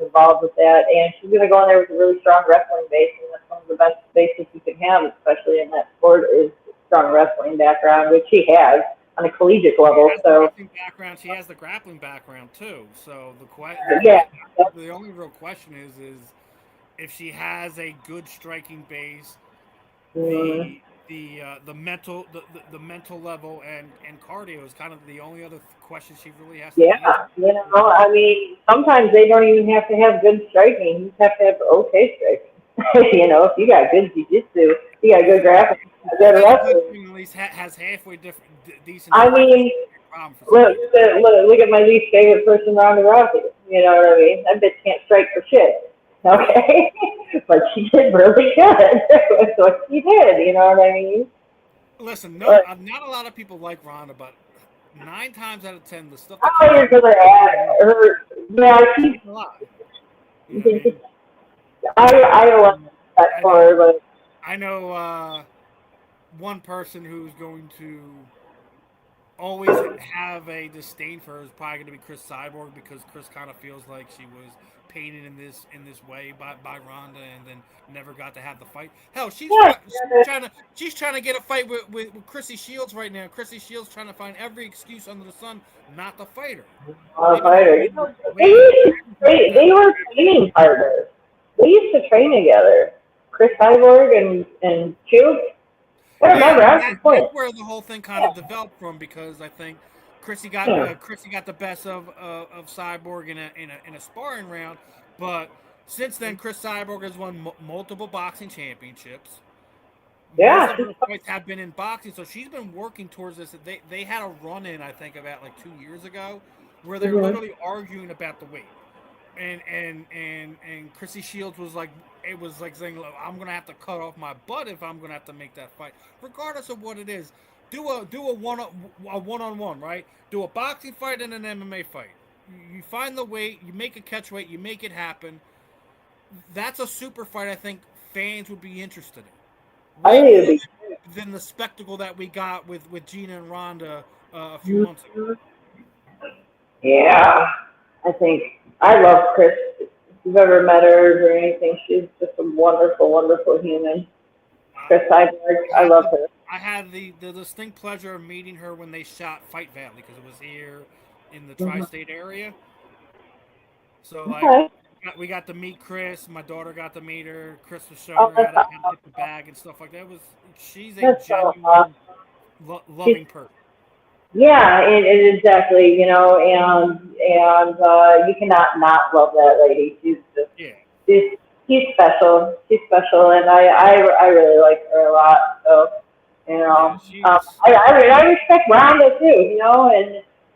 Speaker 2: involved with that. And she's going to go in there with a really strong wrestling base, and that's one of the best bases you can have, especially in that sport, is strong wrestling background, which she has on a collegiate level.
Speaker 1: She has the grappling background too. So the only real question is if she has a good striking base, the mental level and cardio is kind of the only other question she really has to answer.
Speaker 2: I mean, sometimes they don't even have to have good striking. You just have to have okay striking. If you got good jiu-jitsu, you got good graphics, good wrestling.
Speaker 1: At least has halfway decent.
Speaker 2: I mean, look at my least favorite person, Ronda Rousey. You know what I mean? That bitch can't strike for shit. Okay, but she did really good. That's what she did. You know what I mean?
Speaker 1: Listen, not a lot of people like Ronda, but 9 times out of 10, the stuff.
Speaker 2: You're gonna add her. Yeah, she's a lot. I love that for her, but
Speaker 1: I know one person who's going to always have a disdain for her is probably going to be Chris Cyborg, because Chris kind of feels like she was painted in this way by Ronda and then never got to have the fight. Hell, she's trying to get a fight with Chrissy Shields right now. Chrissy Shields trying to find every excuse under the sun not to fight her.
Speaker 2: They were training partners. They used to train together. Chris Cyborg and Shields.
Speaker 1: That's where the whole thing kind of developed from, because I think Chrissy got the best of Cyborg in a sparring round, but since then Chris Cyborg has won multiple boxing championships. Most of her fights have been in boxing, so she's been working towards this. They had a run in, I think, about like 2 years ago, where they're literally arguing about the weight. and Chrissy Shields was like, it was like saying, "Look, I'm gonna have to cut off my butt if I'm gonna have to make that fight, regardless of what it is. Do a one on one, right? Do a boxing fight and an MMA fight. You find the weight, you make a catch weight, you make it happen. That's a super fight. I think fans would be interested in,
Speaker 2: I
Speaker 1: rather
Speaker 2: think it'd
Speaker 1: than the spectacle that we got with Gina and Ronda a few months ago.
Speaker 2: be. Yeah, I think I love Chris. If you've ever met her or anything, she's just a wonderful, wonderful human. Chris Cyborg,
Speaker 1: I
Speaker 2: I
Speaker 1: had
Speaker 2: love
Speaker 1: the
Speaker 2: her.
Speaker 1: I had the distinct pleasure of meeting her when they shot Fight Valley because it was here in the
Speaker 2: Hmm.
Speaker 1: tri-state area. So like
Speaker 2: Okay.
Speaker 1: we got to meet Chris. My daughter got to meet her. Chris was showing
Speaker 2: Oh,
Speaker 1: her
Speaker 2: that's
Speaker 1: how to
Speaker 2: awesome.
Speaker 1: hit the bag and stuff like that. She's a
Speaker 2: That's so awesome.
Speaker 1: genuine
Speaker 2: She's
Speaker 1: loving person.
Speaker 2: Yeah, exactly, and you cannot not love that lady.
Speaker 1: Yeah,
Speaker 2: She's, she's special. She's special, and I really like her a lot. So,
Speaker 1: yeah. She's
Speaker 2: I respect Rhonda too,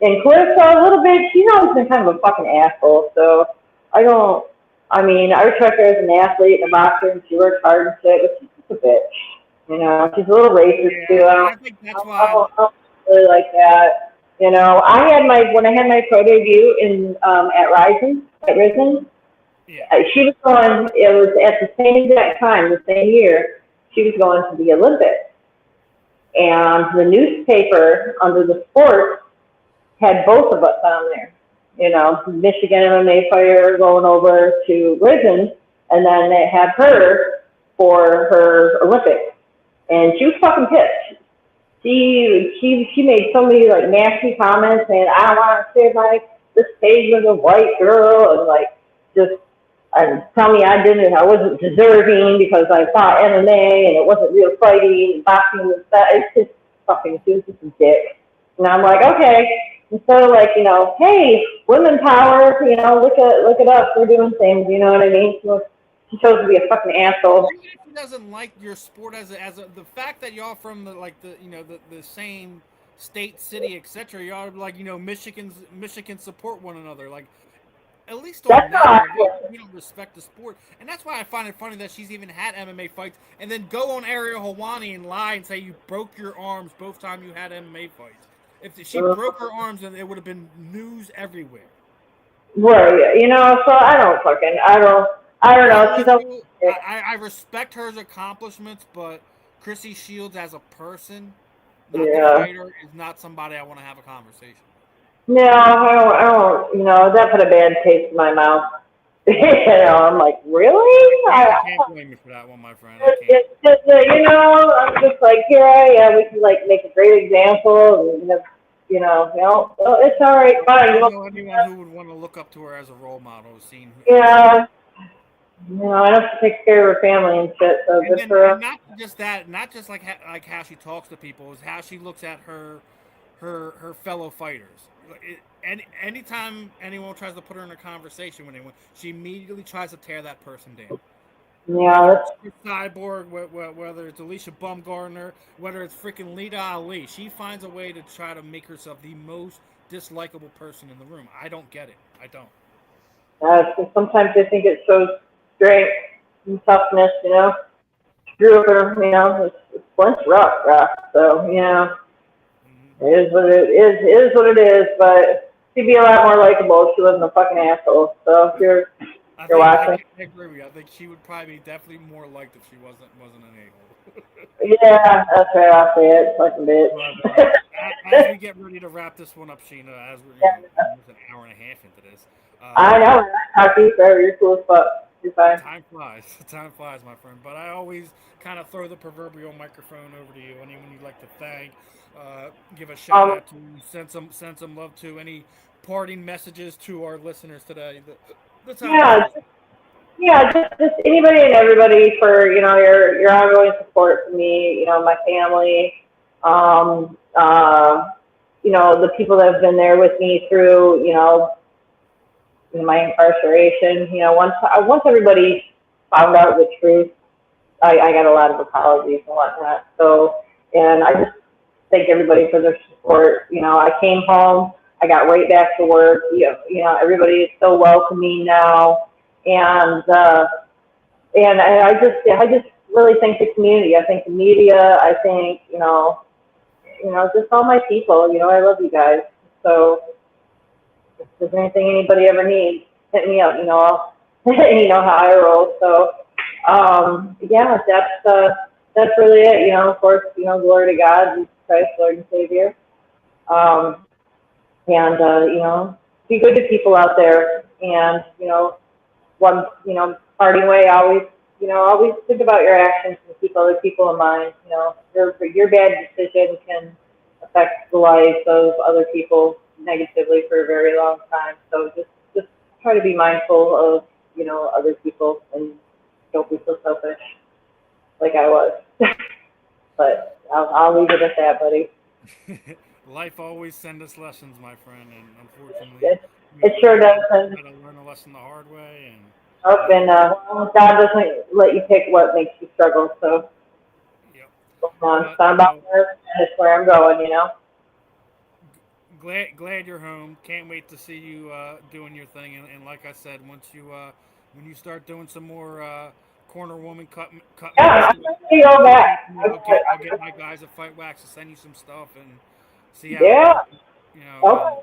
Speaker 2: and Clarissa a little bit. She's always been kind of a fucking asshole. So I don't. I mean, I respect her as an athlete and a boxer, and she works hard and shit, but she's just a bitch. She's a little racist too.
Speaker 1: yeah, and I think that's why.
Speaker 2: I don't really like that. When I had my pro debut in at Risen,
Speaker 1: Yeah,
Speaker 2: she was going. It was at the same exact time, the same year. She was going to the Olympics, and the newspaper under the sports had both of us on there. Michigan MMA fighter going over to Risen, and then they had her for her Olympics, and she was fucking pissed. She made so many like nasty comments saying I don't want to say like this page was a white girl and like just and tell me I wasn't deserving because I fought MMA and it wasn't real fighting and boxing was that. It's just fucking, she was just a dick. And I'm like, okay. Instead of like, hey, women power, look at us, we're doing things, you know what I mean? She chose to be a fucking asshole.
Speaker 1: even if he doesn't like your sport as a the fact that y'all from the same state, city, etc. Y'all like Michigan support one another. Like at least on
Speaker 2: That's
Speaker 1: that
Speaker 2: how I
Speaker 1: level,
Speaker 2: feel.
Speaker 1: we don't respect the sport, and that's why I find it funny that she's even had MMA fights, and then go on Ariel Helwani and lie and say you broke your arms both times you had MMA fights. If she broke her arms, then it would have been news everywhere.
Speaker 2: Right, so I don't
Speaker 1: I'm
Speaker 2: know. She's
Speaker 1: with
Speaker 2: always,
Speaker 1: you. I respect her accomplishments, but Chrissy Shields as a person, not the
Speaker 2: yeah.
Speaker 1: fighter, is not somebody I want to have a conversation
Speaker 2: No, I don't, that put a bad taste in my mouth. I'm like, really?
Speaker 1: with. I can't blame you for that one, my friend. I can't.
Speaker 2: It's just, I'm just like, here I am. We can like make a great example, and well, it's all right,
Speaker 1: I
Speaker 2: fine.
Speaker 1: don't know anyone who would want to look up to her as a role model, seeing
Speaker 2: Yeah, I have to take care of her family and shit. So
Speaker 1: and
Speaker 2: good
Speaker 1: then
Speaker 2: for her.
Speaker 1: and not just that, not just like how she talks to people, is how she looks at her fellow fighters. Anytime anyone tries to put her in a conversation with anyone, she immediately tries to tear that person down.
Speaker 2: Yeah,
Speaker 1: Whether
Speaker 2: that's,
Speaker 1: it's Chris Cyborg, whether it's Alicia Bumgardner, whether it's freaking Lita Ali, she finds a way to try to make herself the most dislikable person in the room. I don't get it. I don't.
Speaker 2: sometimes I think it shows strength and toughness. Screw with her. Flint's rough. So
Speaker 1: Mm-hmm.
Speaker 2: it is what it is. It is what it is. But she'd be a lot more likable if she wasn't a fucking asshole. So if you're watching.
Speaker 1: I agree with you. I think she would probably be definitely more liked if she wasn't an a-hole.
Speaker 2: Yeah, that's right. I'll say it. Fucking
Speaker 1: But
Speaker 2: bitch.
Speaker 1: as we get ready to wrap this one up, Sheena, as we're
Speaker 2: Yeah,
Speaker 1: almost an hour and a half into this,
Speaker 2: I know. I talk to you forever. You're cool as fuck. You're fine.
Speaker 1: time flies. Time flies, my friend. But I always kind of throw the proverbial microphone over to you. Anyone you'd like to thank, give a shout
Speaker 2: Um,
Speaker 1: out to, send some love to, any parting messages to our listeners today. The time is
Speaker 2: yeah,
Speaker 1: yours.
Speaker 2: just anybody and everybody for your ongoing support for me. My family. The people that have been there with me through my incarceration. Once everybody found out the truth, I got a lot of apologies and whatnot. So, and I just thank everybody for their support. I came home. I got right back to work. You know, everybody is so welcoming now, and I just really think the community. I think the media. I think just all my people. You know, I love you guys. So if there's anything anybody ever needs, hit me up. You know, you know how I roll. So yeah, that's really it. You know, of course, you know, glory to God, Jesus Christ, Lord and Savior. Um, and you know, be good to people out there. And you know, one parting way, always think about your actions and keep other people in mind. You know, your bad decision can affect the lives of other people negatively for a very long time. So just try to be mindful of other people and don't be so selfish like I was. But I'll leave it at that, buddy.
Speaker 1: Life always sends us lessons, my friend, and unfortunately,
Speaker 2: It, it sure does. And
Speaker 1: gotta learn a lesson the hard way. And
Speaker 2: up and God doesn't let you pick what makes you struggle. So
Speaker 1: yep.
Speaker 2: it's not about this, and it's where I'm going. You know.
Speaker 1: Glad you're home. Can't wait to see you doing your thing. And like I said, once you when you start doing some more corner woman cut
Speaker 2: Yeah,
Speaker 1: match,
Speaker 2: I'm going to go back.
Speaker 1: I'll get my guys at Fight Wax to send you some stuff and see how it
Speaker 2: Yeah.
Speaker 1: goes. You know,
Speaker 2: Okay.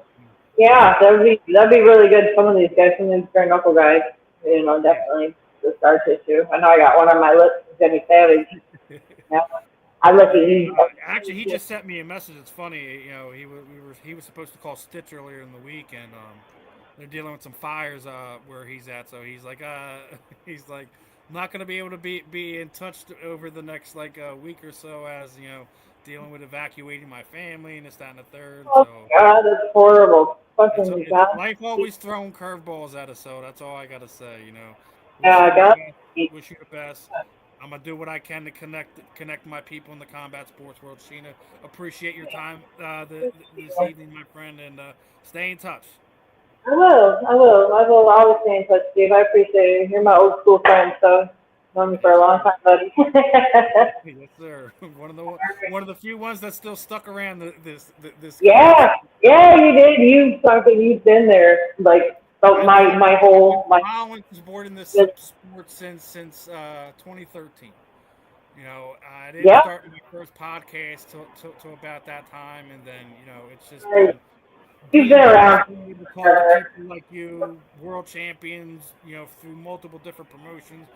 Speaker 2: Yeah, that'd be really good. Some of these guys, some of these bare knuckle guys, definitely the star tissue. I know I got one on my list, Jimmy Savage. Yeah, I look at you.
Speaker 1: Actually, he just sent me a message. It's funny, you know, he was supposed to call Stitch earlier in the week, and they're dealing with some fires where he's at. So he's like, he's like, not gonna be able to be in touch over the next like week or so, as you know, dealing with evacuating my family and this, that, and the third.
Speaker 2: Oh
Speaker 1: So
Speaker 2: God, that's horrible. Fucking
Speaker 1: it's
Speaker 2: God.
Speaker 1: life always throwing curveballs at us. So that's all I gotta say. You know, wish
Speaker 2: Yeah,
Speaker 1: you the
Speaker 2: God.
Speaker 1: best. Wish you the best. I'm gonna do what I can to connect my people in the combat sports world. Sheena, appreciate your time this evening, my friend, and stay in touch.
Speaker 2: I will always stay in touch, Steve. I appreciate it. You're my old school friend, so known you for
Speaker 1: Yes,
Speaker 2: a long
Speaker 1: sir.
Speaker 2: time, buddy.
Speaker 1: Yes, sir. One of the few ones that still stuck around this combat.
Speaker 2: Yeah, yeah, you did. You've been there, like my
Speaker 1: I've been
Speaker 2: whole my.
Speaker 1: following sport in this sport since 2013. You know, I didn't
Speaker 2: Yeah,
Speaker 1: start my first podcast till about that time, and then you know it's just been
Speaker 2: you've
Speaker 1: being
Speaker 2: been
Speaker 1: able
Speaker 2: around
Speaker 1: to talk to
Speaker 2: forever,
Speaker 1: people like you, world champions, you know, through multiple different promotions,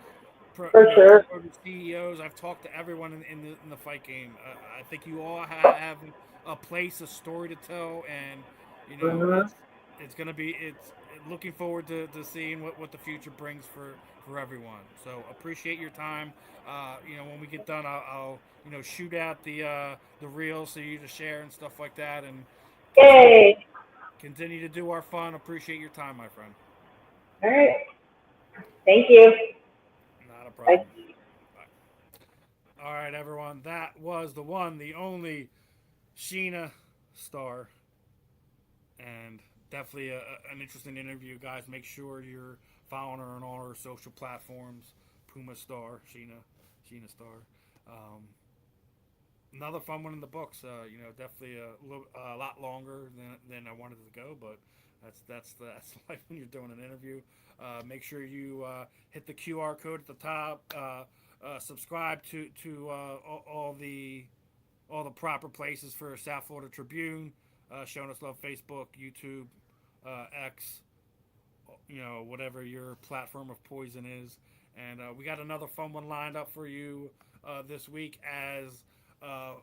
Speaker 2: for sure.
Speaker 1: promoters, CEOs. I've talked to everyone in the fight game. I think you all have a place, a story to tell, and you know
Speaker 2: Mm-hmm.
Speaker 1: it's gonna be it's looking forward to seeing what the future brings for everyone. So appreciate your time. You know, when we get done, I'll you know shoot out the reels so you to share and stuff like that, and continue
Speaker 2: Yay!
Speaker 1: continue to do our fun. Appreciate your time, my friend.
Speaker 2: All right. Thank you.
Speaker 1: Not a
Speaker 2: Bye.
Speaker 1: problem. Bye. All right, everyone. That was the one, the only Sheena Star, and definitely an interesting interview, guys. Make sure you're following her on all her social platforms. Puma Star, Sheena Star. Um, Another fun one in the books. You know, definitely a lot longer than I wanted to go, but that's life when you're doing an interview. Make sure you hit the QR code at the top. Subscribe to all the proper places for South Florida Tribune. Showing us love: Facebook, YouTube, X, you know, whatever your platform of poison is. And we got another fun one lined up for you this week as uh,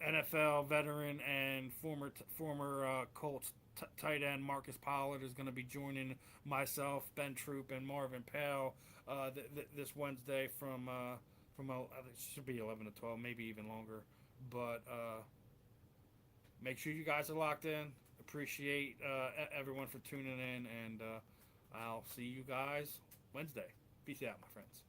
Speaker 1: NFL veteran and former Colts tight end Marcus Pollard is going to be joining myself, Ben Troop, and Marvin Pale this Wednesday from it should be 11 to 12, maybe even longer. But make sure you guys are locked in. Appreciate everyone for tuning in, and I'll see you guys Wednesday. Peace out, my friends.